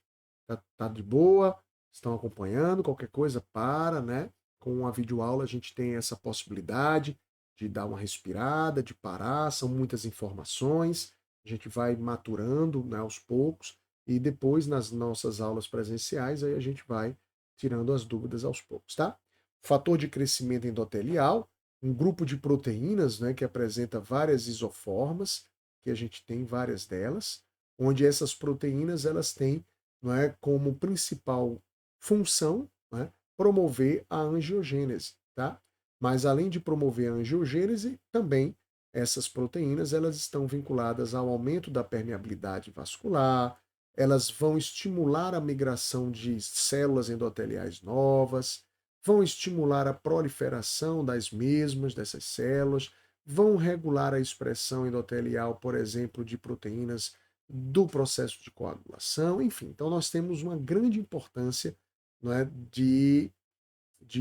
Tá de boa? Estão acompanhando? Qualquer coisa, para, né? Com a videoaula a gente tem essa possibilidade de dar uma respirada, de parar, são muitas informações, a gente vai maturando, né, aos poucos, e depois nas nossas aulas presenciais aí a gente vai tirando as dúvidas aos poucos, tá? Fator de crescimento endotelial, um grupo de proteínas, né, que apresenta várias isoformas, que a gente tem várias delas, onde essas proteínas elas têm, não é, como principal função, né, promover a angiogênese, tá? Mas além de promover a angiogênese, também essas proteínas elas estão vinculadas ao aumento da permeabilidade vascular, elas vão estimular a migração de células endoteliais novas, vão estimular a proliferação das mesmas, dessas células, vão regular a expressão endotelial, por exemplo, de proteínas do processo de coagulação, enfim. Então, nós temos uma grande importância, não é, de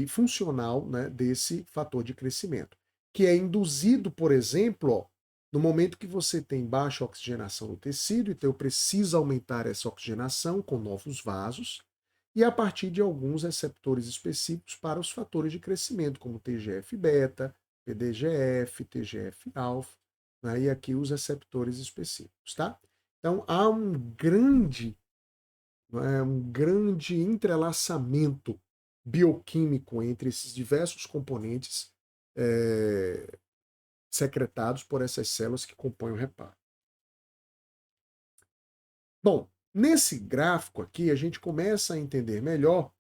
funcional, né, desse fator de crescimento, que é induzido, por exemplo, ó, no momento que você tem baixa oxigenação no tecido, então eu preciso aumentar essa oxigenação com novos vasos, e a partir de alguns receptores específicos para os fatores de crescimento, como TGF-beta, PDGF, TGF-alfa, né, e aqui os receptores específicos, tá? Então há um grande entrelaçamento bioquímico entre esses diversos componentes é, secretados por essas células que compõem o reparo. Bom, nesse gráfico aqui a gente começa a entender melhor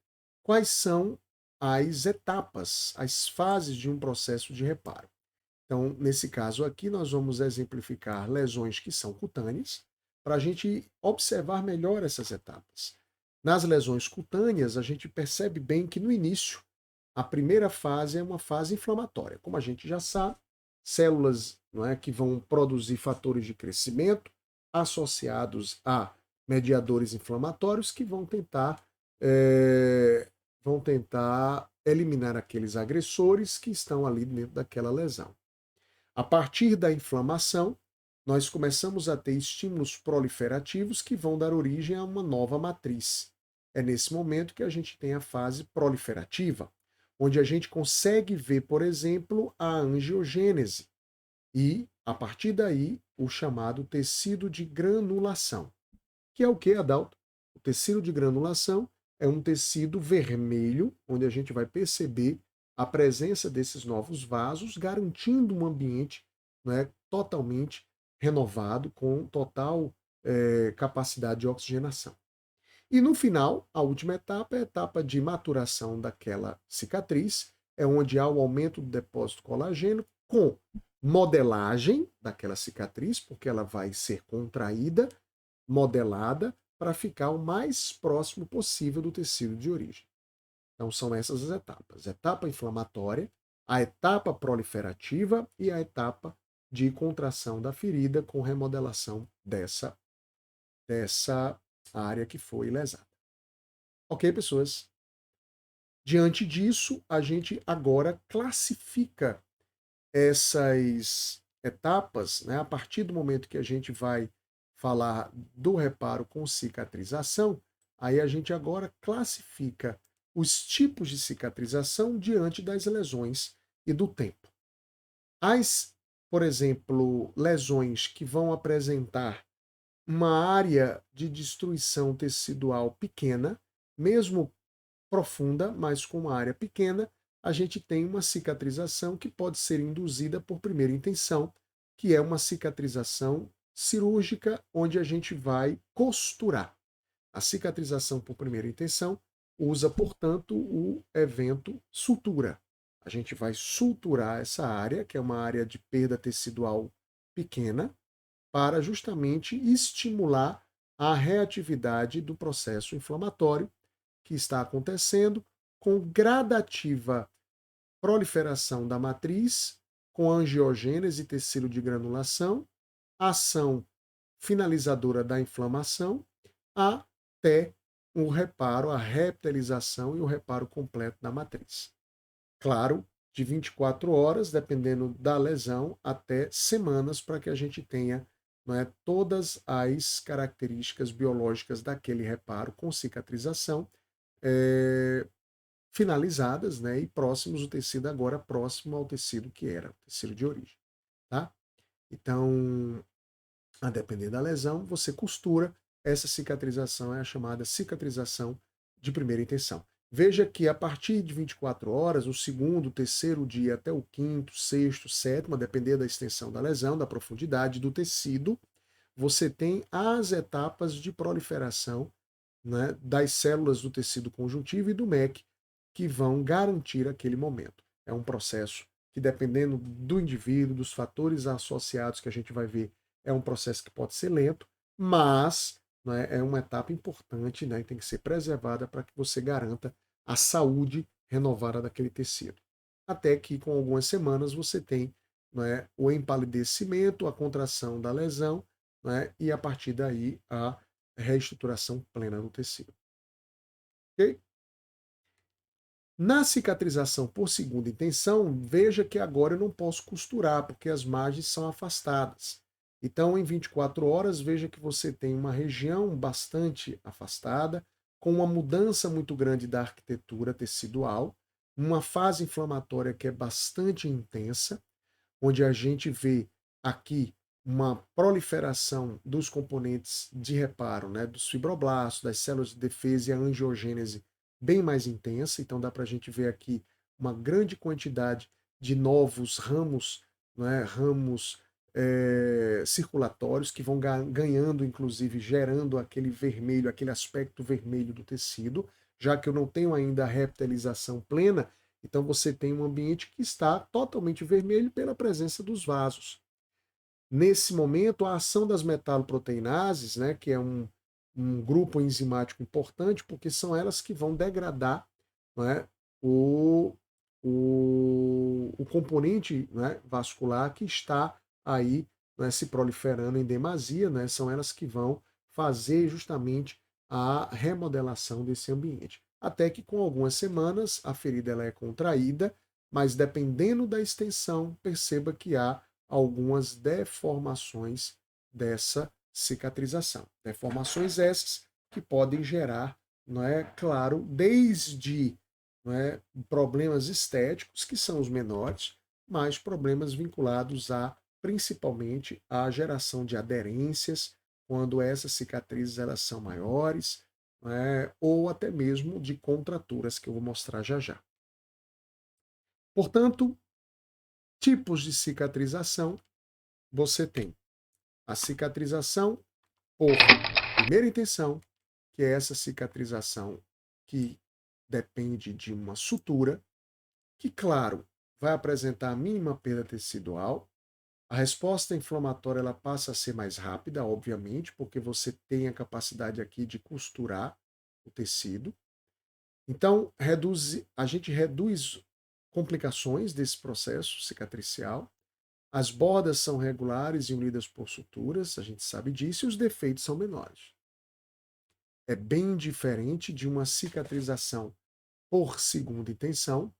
quais são as etapas, as fases de um processo de reparo. Então, nesse caso aqui, nós vamos exemplificar lesões que são cutâneas, para a gente observar melhor essas etapas. Nas lesões cutâneas, a gente percebe bem que no início, a primeira fase é uma fase inflamatória. Como a gente já sabe, células, não é, que vão produzir fatores de crescimento associados a mediadores inflamatórios que vão tentar eliminar aqueles agressores que estão ali dentro daquela lesão. A partir da inflamação, nós começamos a ter estímulos proliferativos que vão dar origem a uma nova matriz. É nesse momento que a gente tem a fase proliferativa, onde a gente consegue ver, por exemplo, a angiogênese e, a partir daí, o chamado tecido de granulação. Que é o que, Adalto? O tecido de granulação é um tecido vermelho, onde a gente vai perceber a presença desses novos vasos, garantindo um ambiente, né, totalmente renovado, com total capacidade de oxigenação. E no final, a última etapa é a etapa de maturação daquela cicatriz, é onde há o aumento do depósito colagênio com modelagem daquela cicatriz, porque ela vai ser contraída, modelada, para ficar o mais próximo possível do tecido de origem. Então, são essas as etapas: etapa inflamatória, a etapa proliferativa e a etapa de contração da ferida com remodelação dessa área que foi lesada. Ok, pessoas? Diante disso, a gente agora classifica essas etapas, né? A partir do momento que a gente vai falar do reparo com cicatrização, aí a gente agora classifica os tipos de cicatrização diante das lesões e do tempo. As, por exemplo, lesões que vão apresentar uma área de destruição tecidual pequena, mesmo profunda, mas com uma área pequena, a gente tem uma cicatrização que pode ser induzida por primeira intenção, que é uma cicatrização cirúrgica, onde a gente vai costurar. A cicatrização por primeira intenção usa, portanto, o evento sutura. A gente vai suturar essa área, que é uma área de perda tecidual pequena, para justamente estimular a reatividade do processo inflamatório que está acontecendo, com gradativa proliferação da matriz, com angiogênese e tecido de granulação, ação finalizadora da inflamação, até o reparo, a reptilização e o reparo completo da matriz. Claro, de 24 horas, dependendo da lesão, até semanas, para que a gente tenha, não é, todas as características biológicas daquele reparo com cicatrização finalizadas, né, e próximos, o tecido agora próximo ao tecido que era, o tecido de origem. Tá? Então, a depender da lesão, você costura. Essa cicatrização é a chamada cicatrização de primeira intenção. Veja que a partir de 24 horas, o segundo, terceiro dia até o quinto, sexto, sétimo, a depender da extensão da lesão, da profundidade do tecido, você tem as etapas de proliferação, né, das células do tecido conjuntivo e do MEC, que vão garantir aquele momento. É um processo que, dependendo do indivíduo, dos fatores associados que a gente vai ver, é um processo que pode ser lento, mas, né, é uma etapa importante, né, e tem que ser preservada para que você garanta a saúde renovada daquele tecido. Até que, com algumas semanas, você tem, né, o empalidecimento, a contração da lesão, né, e a partir daí a reestruturação plena no tecido. Ok? Na cicatrização por segunda intenção, veja que agora eu não posso costurar, porque as margens são afastadas. Então, em 24 horas, veja que você tem uma região bastante afastada, com uma mudança muito grande da arquitetura tecidual, uma fase inflamatória que é bastante intensa, onde a gente vê aqui uma proliferação dos componentes de reparo, né, dos fibroblastos, das células de defesa e a angiogênese bem mais intensa. Então dá para a gente ver aqui uma grande quantidade de novos ramos, né, ramos circulatórios que vão ganhando, inclusive gerando aquele vermelho, aquele aspecto vermelho do tecido, já que eu não tenho ainda a reptilização plena. Então você tem um ambiente que está totalmente vermelho pela presença dos vasos. Nesse momento, a ação das metaloproteinases, né, que é um grupo enzimático importante, porque são elas que vão degradar, né, o componente, né, vascular que está aí, né, se proliferando em demasia, né, são elas que vão fazer justamente a remodelação desse ambiente. Até que com algumas semanas a ferida ela é contraída, mas dependendo da extensão, perceba que há algumas deformações dessa cicatrização. Deformações essas que podem gerar, não é, claro, desde, não é, problemas estéticos, que são os menores, mas problemas vinculados a principalmente a geração de aderências, quando essas cicatrizes elas são maiores, ou até mesmo de contraturas, que eu vou mostrar já já. Portanto, tipos de cicatrização, você tem a cicatrização por primeira intenção, que é essa cicatrização que depende de uma sutura, que, claro, vai apresentar a mínima perda tecidual. A resposta inflamatória ela passa a ser mais rápida, obviamente, porque você tem a capacidade aqui de costurar o tecido. Então, a gente reduz complicações desse processo cicatricial. As bordas são regulares e unidas por suturas, a gente sabe disso, e os defeitos são menores. É bem diferente de uma cicatrização por segunda intenção.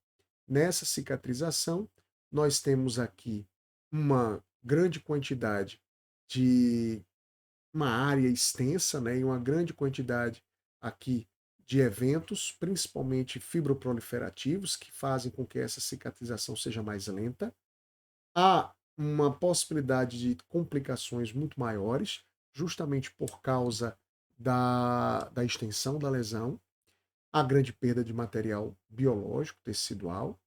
Nessa cicatrização, nós temos aqui uma grande quantidade de uma área extensa, né, e uma grande quantidade aqui de eventos, principalmente fibroproliferativos, que fazem com que essa cicatrização seja mais lenta. Há uma possibilidade de complicações muito maiores, justamente por causa da extensão da lesão, a grande perda de material biológico, tecidual,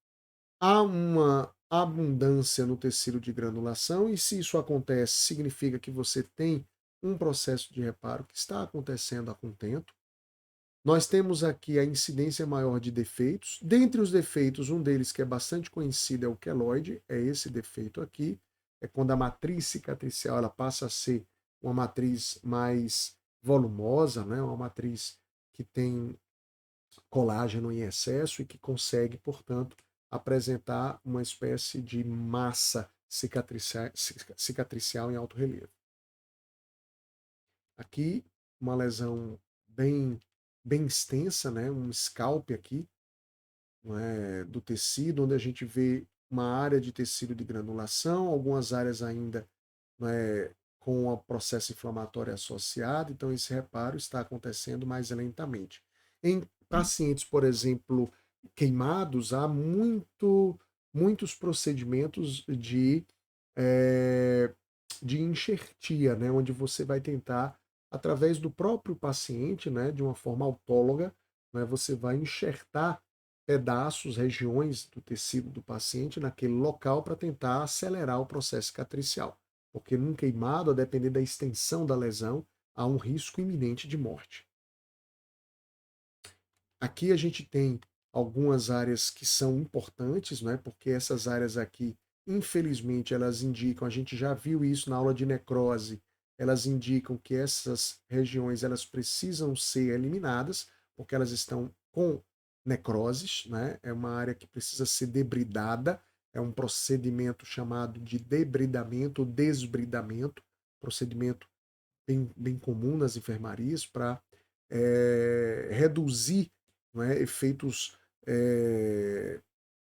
há uma abundância no tecido de granulação, e se isso acontece, significa que você tem um processo de reparo que está acontecendo a contento. Nós temos aqui a incidência maior de defeitos. Dentre os defeitos, um deles que é bastante conhecido é o queloide, é esse defeito aqui, é quando a matriz cicatricial ela passa a ser uma matriz mais volumosa, né? Uma matriz que tem colágeno em excesso e que consegue, portanto, apresentar uma espécie de massa cicatricial em alto relevo. Aqui, uma lesão bem extensa, né? Um scalp aqui, não é? Do tecido, onde a gente vê uma área de tecido de granulação, algumas áreas ainda, não é? Com o processo inflamatório associado, então esse reparo está acontecendo mais lentamente. Em pacientes, por exemplo, queimados, há muitos procedimentos eh, de enxertia, né, onde você vai tentar, através do próprio paciente, né, de uma forma autóloga, né, você vai enxertar pedaços, regiões do tecido do paciente naquele local para tentar acelerar o processo cicatricial. Porque num queimado, a depender da extensão da lesão, há um risco iminente de morte. Aqui a gente tem algumas áreas que são importantes, né? Porque essas áreas aqui, infelizmente, elas indicam, a gente já viu isso na aula de necrose, elas indicam que essas regiões elas precisam ser eliminadas, porque elas estão com necroses, né? É uma área que precisa ser debridada, é um procedimento chamado de debridamento ou desbridamento, procedimento bem comum nas enfermarias para reduzir, não é, é,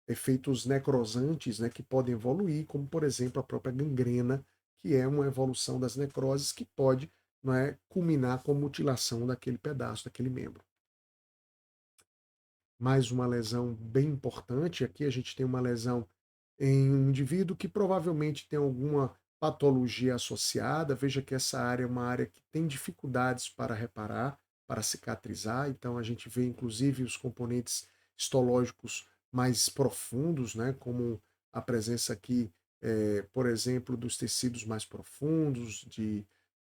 efeitos necrosantes, né, que podem evoluir, como por exemplo a própria gangrena, que é uma evolução das necroses que pode, não é, culminar com mutilação daquele pedaço, daquele membro. Mais uma lesão bem importante, aqui a gente tem uma lesão em um indivíduo que provavelmente tem alguma patologia associada. Veja que essa área é uma área que tem dificuldades para reparar, para cicatrizar, então a gente vê inclusive os componentes histológicos mais profundos, né, como a presença aqui, por exemplo, dos tecidos mais profundos, de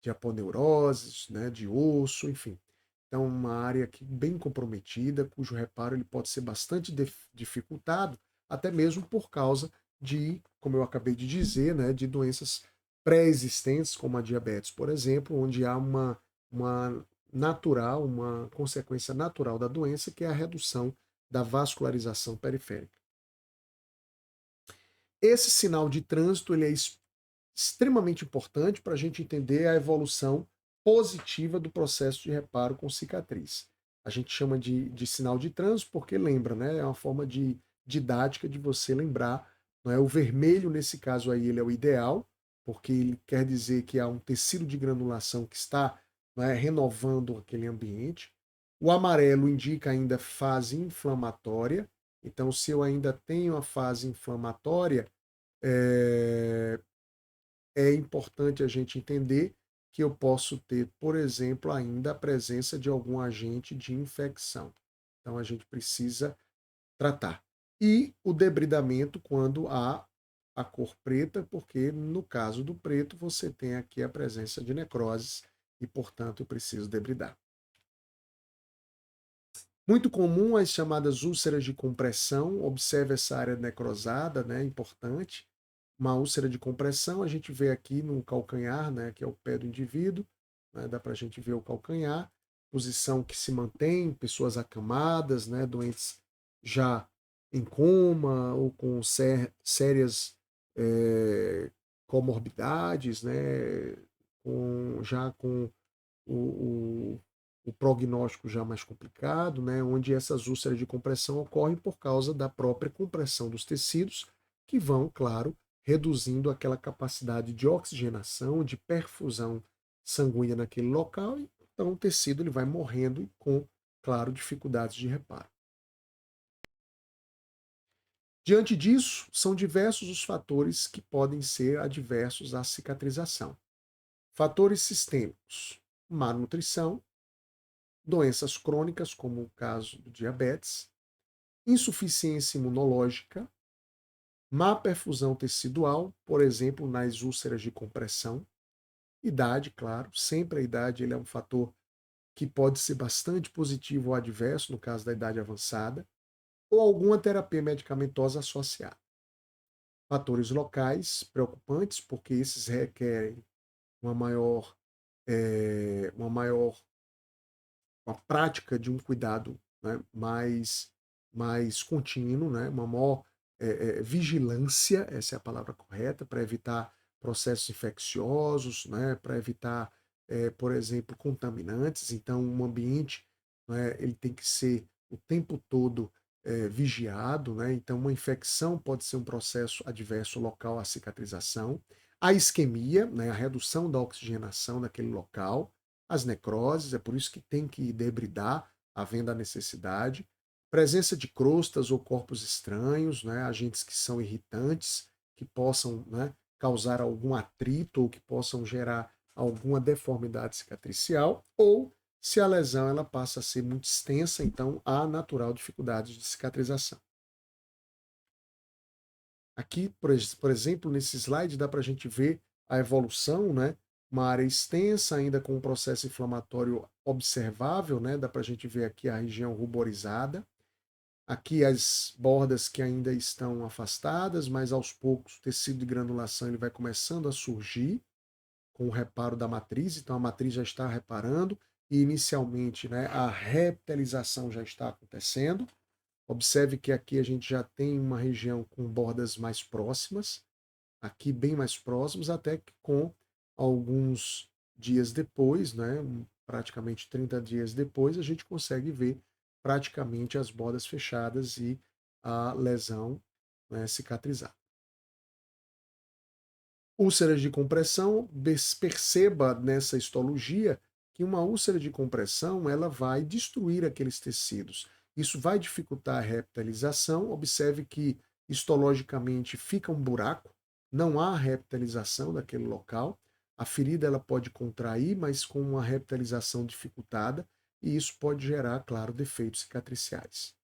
aponeuroses, né, de osso, enfim. Então, uma área aqui bem comprometida, cujo reparo ele pode ser bastante dificultado, até mesmo por causa de, como eu acabei de dizer, né, de doenças pré-existentes, como a diabetes, por exemplo, onde há uma consequência natural da doença, que é a redução da vascularização periférica. Esse sinal de trânsito ele é extremamente importante para a gente entender a evolução positiva do processo de reparo com cicatriz. A gente chama de sinal de trânsito porque lembra, né? É uma forma didática de você lembrar. Não é? O vermelho, nesse caso aí, ele é o ideal, porque ele quer dizer que há um tecido de granulação que está, não é, renovando aquele ambiente. O amarelo indica ainda fase inflamatória. Então, se eu ainda tenho a fase inflamatória, é, é importante a gente entender que eu posso ter, por exemplo, ainda a presença de algum agente de infecção. Então a gente precisa tratar. E o debridamento quando há a cor preta, porque no caso do preto você tem aqui a presença de necroses e, portanto, eu preciso debridar. Muito comum as chamadas úlceras de compressão, observe essa área necrosada, né, importante. Uma úlcera de compressão, a gente vê aqui no calcanhar, né, que é o pé do indivíduo, né, dá para a gente ver o calcanhar, posição que se mantém, pessoas acamadas, né, doentes já em coma ou com sérias comorbidades, né, já com o, o prognóstico já mais complicado, né, onde essas úlceras de compressão ocorrem por causa da própria compressão dos tecidos, que vão, claro, reduzindo aquela capacidade de oxigenação, de perfusão sanguínea naquele local, e então o tecido ele vai morrendo com, claro, dificuldades de reparo. Diante disso, são diversos os fatores que podem ser adversos à cicatrização. Fatores sistêmicos: má nutrição, doenças crônicas, como o caso do diabetes, insuficiência imunológica, má perfusão tecidual, por exemplo, nas úlceras de compressão, idade, claro, sempre a idade ele é um fator que pode ser bastante positivo ou adverso no caso da idade avançada, ou alguma terapia medicamentosa associada. Fatores locais preocupantes, porque esses requerem uma maior, uma maior uma prática de um cuidado, né, mais contínuo, né, uma maior vigilância, essa é a palavra correta, para evitar processos infecciosos, né, para evitar, por exemplo, contaminantes. Então, um ambiente, né, ele tem que ser o tempo todo vigiado, né? Então, uma infecção pode ser um processo adverso local à cicatrização. A isquemia, né, a redução da oxigenação naquele local, as necroses, é por isso que tem que debridar, havendo a necessidade. Presença de crostas ou corpos estranhos, né, agentes que são irritantes, que possam, né, causar algum atrito ou que possam gerar alguma deformidade cicatricial, ou se a lesão ela passa a ser muito extensa, então há natural dificuldade de cicatrização. Aqui, por exemplo, nesse slide dá para a gente ver a evolução, né? Uma área extensa, ainda com um processo inflamatório observável, né? Dá para a gente ver aqui a região ruborizada. Aqui as bordas que ainda estão afastadas, mas aos poucos o tecido de granulação ele vai começando a surgir com o reparo da matriz. Então a matriz já está reparando e inicialmente, né, a reptilização já está acontecendo. Observe que aqui a gente já tem uma região com bordas mais próximas, aqui bem mais próximos, até que com alguns dias depois, né, praticamente 30 dias depois, a gente consegue ver praticamente as bordas fechadas e a lesão, né, cicatrizar. Úlceras de compressão, perceba nessa histologia que uma úlcera de compressão ela vai destruir aqueles tecidos. Isso vai dificultar a reptilização. Observe que histologicamente fica um buraco, não há reptilização daquele local. A ferida ela pode contrair, mas com uma reptilização dificultada, e isso pode gerar, claro, defeitos cicatriciais.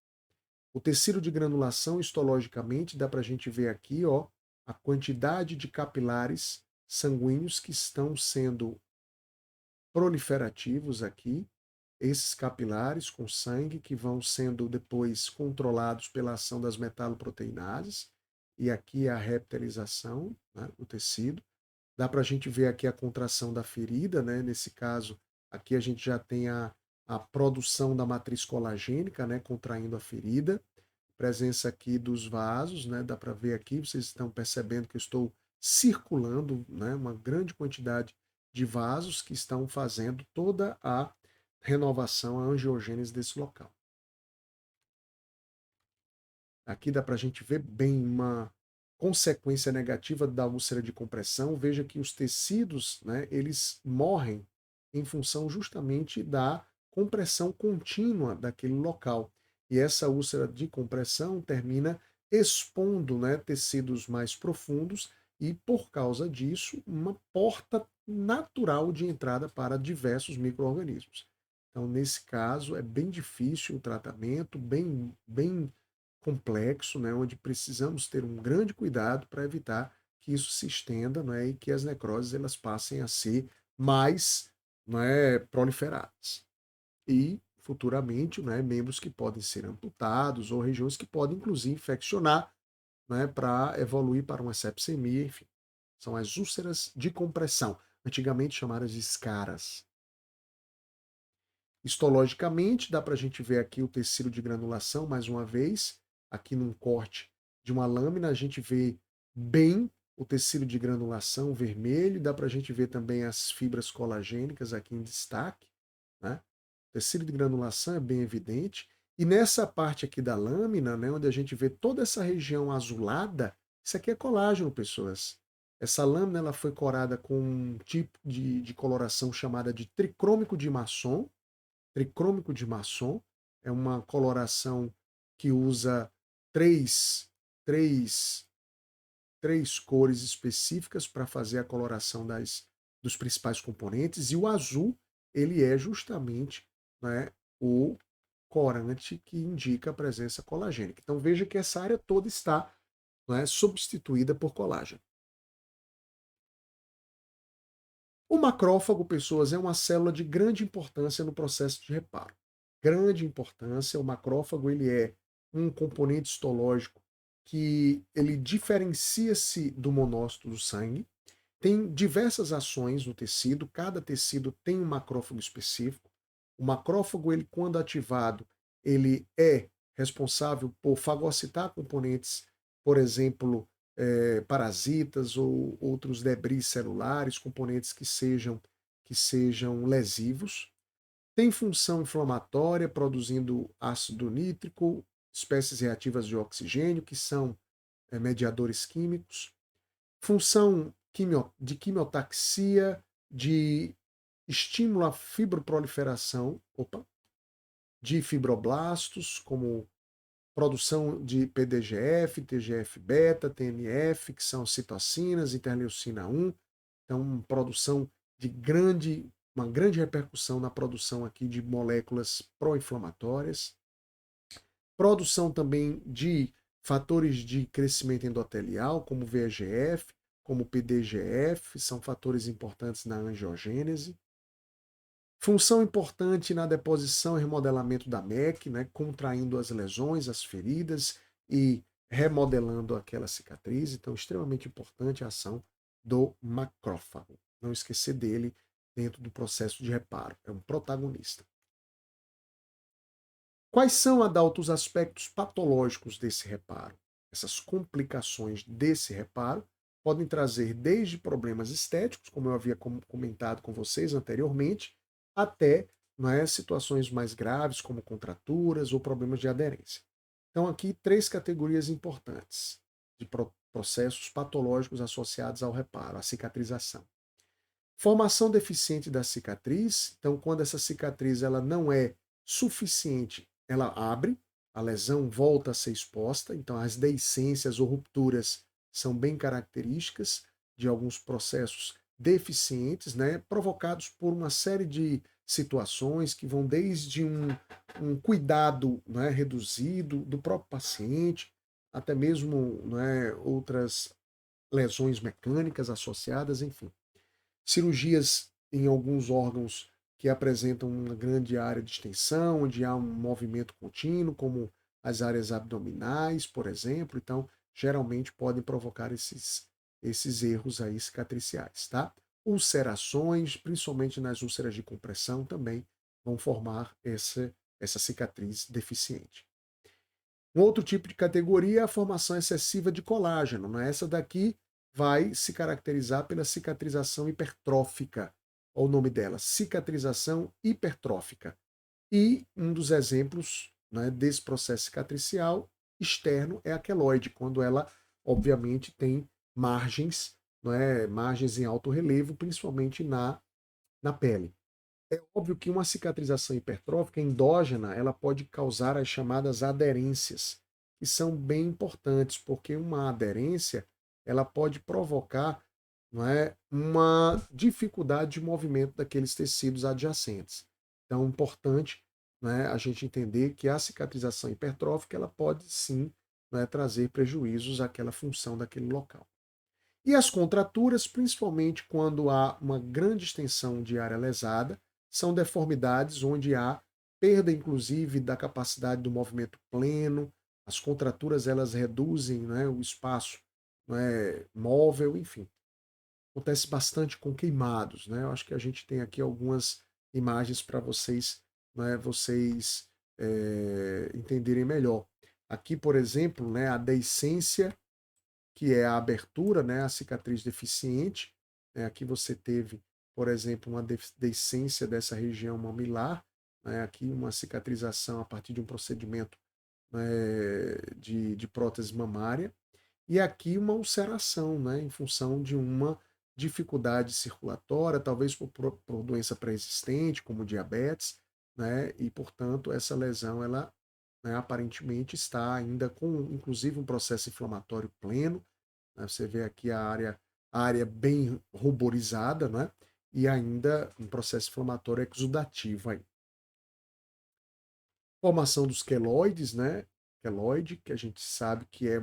O tecido de granulação, histologicamente, dá para a gente ver aqui, ó, a quantidade de capilares sanguíneos que estão sendo proliferativos aqui, esses capilares com sangue que vão sendo depois controlados pela ação das metaloproteinases, e aqui a reptilização, né, do tecido. Dá para a gente ver aqui a contração da ferida, né? Nesse caso, aqui a gente já tem a produção da matriz colagênica, né, contraindo a ferida. Presença aqui dos vasos, né? Dá para ver aqui, vocês estão percebendo que eu estou circulando, né, uma grande quantidade de vasos que estão fazendo toda a renovação, a angiogênese desse local. Aqui dá para a gente ver bem uma consequência negativa da úlcera de compressão. Veja que os tecidos, né, eles morrem em função justamente da compressão contínua daquele local. E essa úlcera de compressão termina expondo, né, tecidos mais profundos e, por causa disso, uma porta natural de entrada para diversos micro-organismos. Então, nesse caso, é bem difícil o tratamento, bem complexo, né, onde precisamos ter um grande cuidado para evitar que isso se estenda, né, e que as necroses elas passem a ser mais, né, proliferadas. E futuramente, né, membros que podem ser amputados ou regiões que podem, inclusive, infeccionar, né, para evoluir para uma sepsemia, enfim. São as úlceras de compressão, antigamente chamadas de escaras. Histologicamente, dá para a gente ver aqui o tecido de granulação, mais uma vez, aqui num corte de uma lâmina, a gente vê bem o tecido de granulação vermelho, dá para a gente ver também as fibras colagênicas aqui em destaque, né? O tecido de granulação é bem evidente, e nessa parte aqui da lâmina, né, onde a gente vê toda essa região azulada, isso aqui é colágeno, pessoas. Essa lâmina ela foi corada com um tipo de coloração chamada de tricrômico de Masson. Tricrômico de Masson é uma coloração que usa três, três, três cores específicas para fazer a coloração dos principais componentes, e o azul ele é justamente, né, o corante que indica a presença colagênica. Então veja que essa área toda está, né, substituída por colágeno. O macrófago, pessoas, é uma célula de grande importância no processo de reparo. Grande importância, o macrófago ele é um componente histológico que ele diferencia-se do monócito do sangue, tem diversas ações no tecido, cada tecido tem um macrófago específico. O macrófago, ele, quando ativado, ele é responsável por fagocitar componentes, por exemplo, parasitas ou outros debris celulares, componentes que sejam lesivos. Tem função inflamatória, produzindo ácido nítrico, espécies reativas de oxigênio, que são mediadores químicos. Função de quimiotaxia, de estímulo à fibroproliferação, de fibroblastos, como produção de PDGF, TGF-beta, TNF, que são citocinas, interleucina 1. Então, produção de uma grande repercussão na produção aqui de moléculas pró-inflamatórias. Produção também de fatores de crescimento endotelial, como VEGF, como PDGF, são fatores importantes na angiogênese. Função importante na deposição e remodelamento da MEC, né, contraindo as lesões, as feridas e remodelando aquela cicatriz. Então, extremamente importante a ação do macrófago. Não esquecer dele dentro do processo de reparo. É um protagonista. Quais são, Adalto, os aspectos patológicos desse reparo? Essas complicações desse reparo podem trazer desde problemas estéticos, como eu havia comentado com vocês anteriormente, até, não é, situações mais graves, como contraturas ou problemas de aderência. Então, aqui, três categorias importantes de processos patológicos associados ao reparo, à cicatrização. Formação deficiente da cicatriz. Então, quando essa cicatriz ela não é suficiente, ela abre, a lesão volta a ser exposta. Então, as deiscências ou rupturas são bem características de alguns processos deficientes, né, provocados por uma série de situações que vão desde um cuidado, né, reduzido do próprio paciente, até mesmo, né, outras lesões mecânicas associadas, enfim. Cirurgias em alguns órgãos que apresentam uma grande área de extensão, onde há um movimento contínuo, como as áreas abdominais, por exemplo. Então, geralmente podem provocar esses erros aí cicatriciais, tá? Ulcerações, principalmente nas úlceras de compressão, também vão formar essa cicatriz deficiente. Um outro tipo de categoria é a formação excessiva de colágeno, né? Essa daqui vai se caracterizar pela cicatrização hipertrófica. Olha o nome dela, cicatrização hipertrófica. E um dos exemplos, né, desse processo cicatricial externo é a queloide, quando ela, obviamente, tem margens, né, margens em alto relevo, principalmente na pele. É óbvio que uma cicatrização hipertrófica endógena, ela pode causar as chamadas aderências, que são bem importantes, porque uma aderência, ela pode provocar, não é, uma dificuldade de movimento daqueles tecidos adjacentes. Então, é importante, né, a gente entender que a cicatrização hipertrófica, ela pode sim, né, trazer prejuízos àquela função daquele local. E as contraturas, principalmente quando há uma grande extensão de área lesada, são deformidades onde há perda inclusive da capacidade do movimento pleno, as contraturas elas reduzem, né, o espaço, né, móvel, enfim. Acontece bastante com queimados, né? Eu acho que a gente tem aqui algumas imagens para vocês, né, entenderem melhor. Aqui, por exemplo, né, a deiscência, que é a abertura, né, a cicatriz deficiente. Né, aqui você teve, por exemplo, uma deiscência dessa região mamilar, né, aqui uma cicatrização a partir de um procedimento, né, de prótese mamária, e aqui uma ulceração, né, em função de uma dificuldade circulatória, talvez por doença pré-existente, como diabetes, né, e portanto essa lesão ela, né, aparentemente está ainda com inclusive um processo inflamatório pleno, né, você vê aqui a área bem ruborizada, né, e ainda um processo inflamatório exudativo aí. Formação dos queloides, né? Queloide, que a gente sabe que é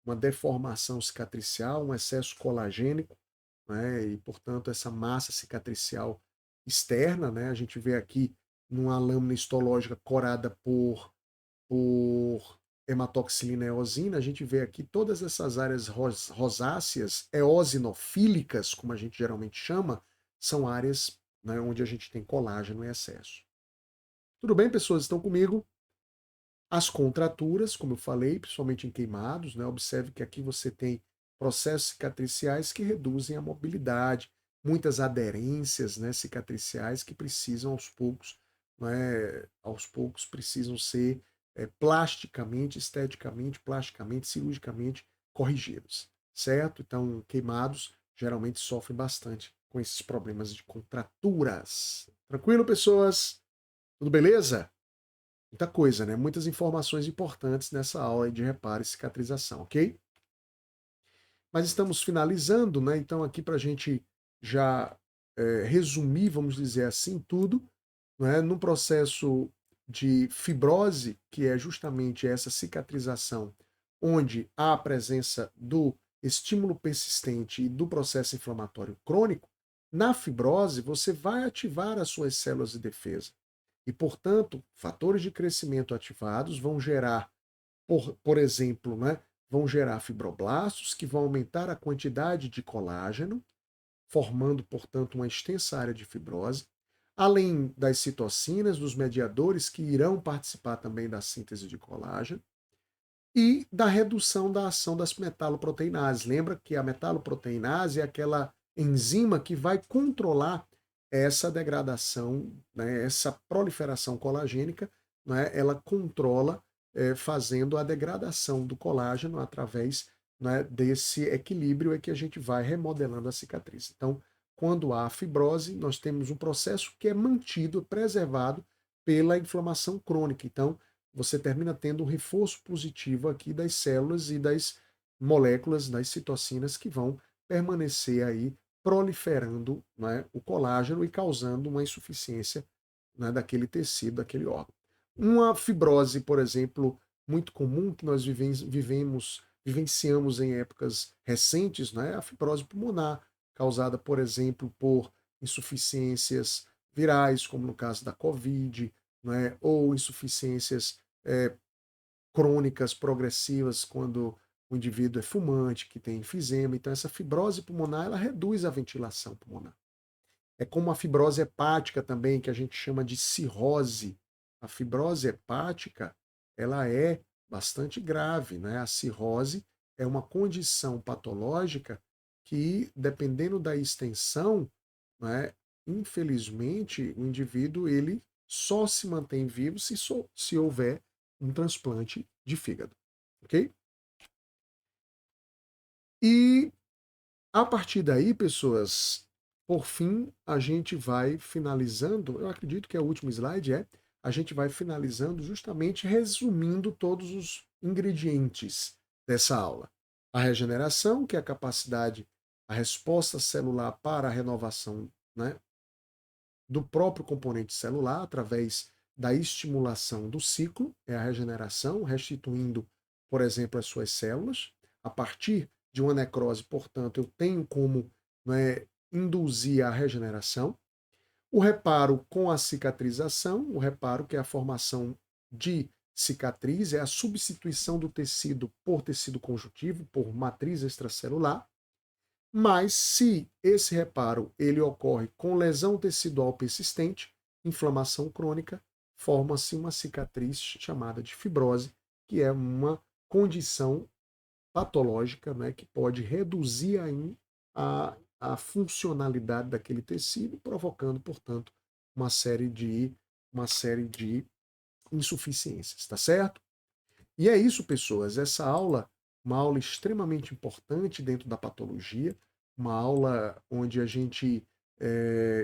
uma deformação cicatricial, um excesso colagênico, né? E, portanto, essa massa cicatricial externa, né? A gente vê aqui numa lâmina histológica corada por hematoxilina e eosina, a gente vê aqui todas essas áreas rosáceas, eosinofílicas, como a gente geralmente chama, são áreas, né, onde a gente tem colágeno em excesso. Tudo bem, pessoas? Estão comigo? As contraturas, como eu falei, principalmente em queimados, né? Observe que aqui você tem processos cicatriciais que reduzem a mobilidade, muitas aderências, né, cicatriciais que precisam aos poucos precisam ser plasticamente, esteticamente, plasticamente, cirurgicamente corrigidos, certo? Então, queimados geralmente sofrem bastante com esses problemas de contraturas. Tranquilo, pessoas? Tudo beleza? Muita coisa, né? Muitas informações importantes nessa aula de reparo e cicatrização, ok? Mas estamos finalizando, né? Então, aqui para a gente já resumir, vamos dizer assim, tudo, né? No processo de fibrose, que é justamente essa cicatrização, onde há a presença do estímulo persistente e do processo inflamatório crônico, na fibrose você vai ativar as suas células de defesa. E, portanto, fatores de crescimento ativados vão gerar, por exemplo, né, vão gerar fibroblastos que vão aumentar a quantidade de colágeno, formando, portanto, uma extensa área de fibrose, além das citocinas, dos mediadores que irão participar também da síntese de colágeno, e da redução da ação das metaloproteinases. Lembra que a metaloproteinase é aquela enzima que vai controlar essa degradação, né, essa proliferação colagênica, né, ela controla fazendo a degradação do colágeno através, né, desse equilíbrio é que a gente vai remodelando a cicatriz. Então, quando há fibrose, nós temos um processo que é mantido, preservado pela inflamação crônica. Então, você termina tendo um reforço positivo aqui das células e das moléculas, das citocinas que vão permanecer aí proliferando, né, o colágeno e causando uma insuficiência, né, daquele tecido, daquele órgão. Uma fibrose, por exemplo, muito comum que nós vivenciamos em épocas recentes, né, é a fibrose pulmonar, causada, por exemplo, por insuficiências virais, como no caso da Covid, né, ou insuficiências crônicas, progressivas, quando o indivíduo é fumante, que tem enfisema. Então, essa fibrose pulmonar, ela reduz a ventilação pulmonar. É como a fibrose hepática também, que a gente chama de cirrose. A fibrose hepática, ela é bastante grave, né? A cirrose é uma condição patológica que, dependendo da extensão, né, infelizmente, o indivíduo ele só se mantém vivo se houver um transplante de fígado, ok? E a partir daí, pessoas, por fim, a gente vai finalizando. Eu acredito que o último slide a gente vai finalizando justamente resumindo todos os ingredientes dessa aula. A regeneração, que é a capacidade, a resposta celular para a renovação, né, do próprio componente celular, através da estimulação do ciclo, é a regeneração, restituindo, por exemplo, as suas células. A partir de uma necrose, portanto, eu tenho como, né, induzir a regeneração. O reparo com a cicatrização, o reparo que é a formação de cicatriz, é a substituição do tecido por tecido conjuntivo, por matriz extracelular. Mas se esse reparo ele ocorre com lesão tecidual persistente, inflamação crônica, forma-se uma cicatriz chamada de fibrose, que é uma condição patológica, né, que pode reduzir a funcionalidade daquele tecido, provocando, portanto, uma série de insuficiências, tá certo? E é isso, pessoas. Essa aula, uma aula extremamente importante dentro da patologia, uma aula onde a gente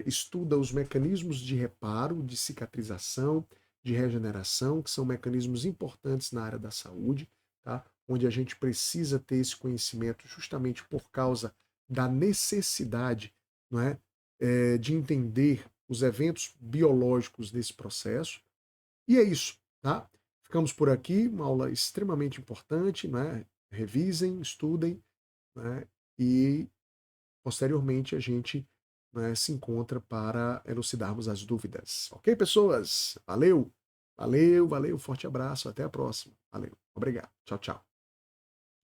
estuda os mecanismos de reparo, de cicatrização, de regeneração, que são mecanismos importantes na área da saúde, tá? Onde a gente precisa ter esse conhecimento justamente por causa da necessidade, não é, de entender os eventos biológicos desse processo. E é isso, tá? Ficamos por aqui, uma aula extremamente importante, né? Revisem, estudem, né? E posteriormente a gente, né, se encontra para elucidarmos as dúvidas. Ok, pessoas? Valeu, valeu, valeu, forte abraço, até a próxima. Valeu, obrigado. Tchau, tchau.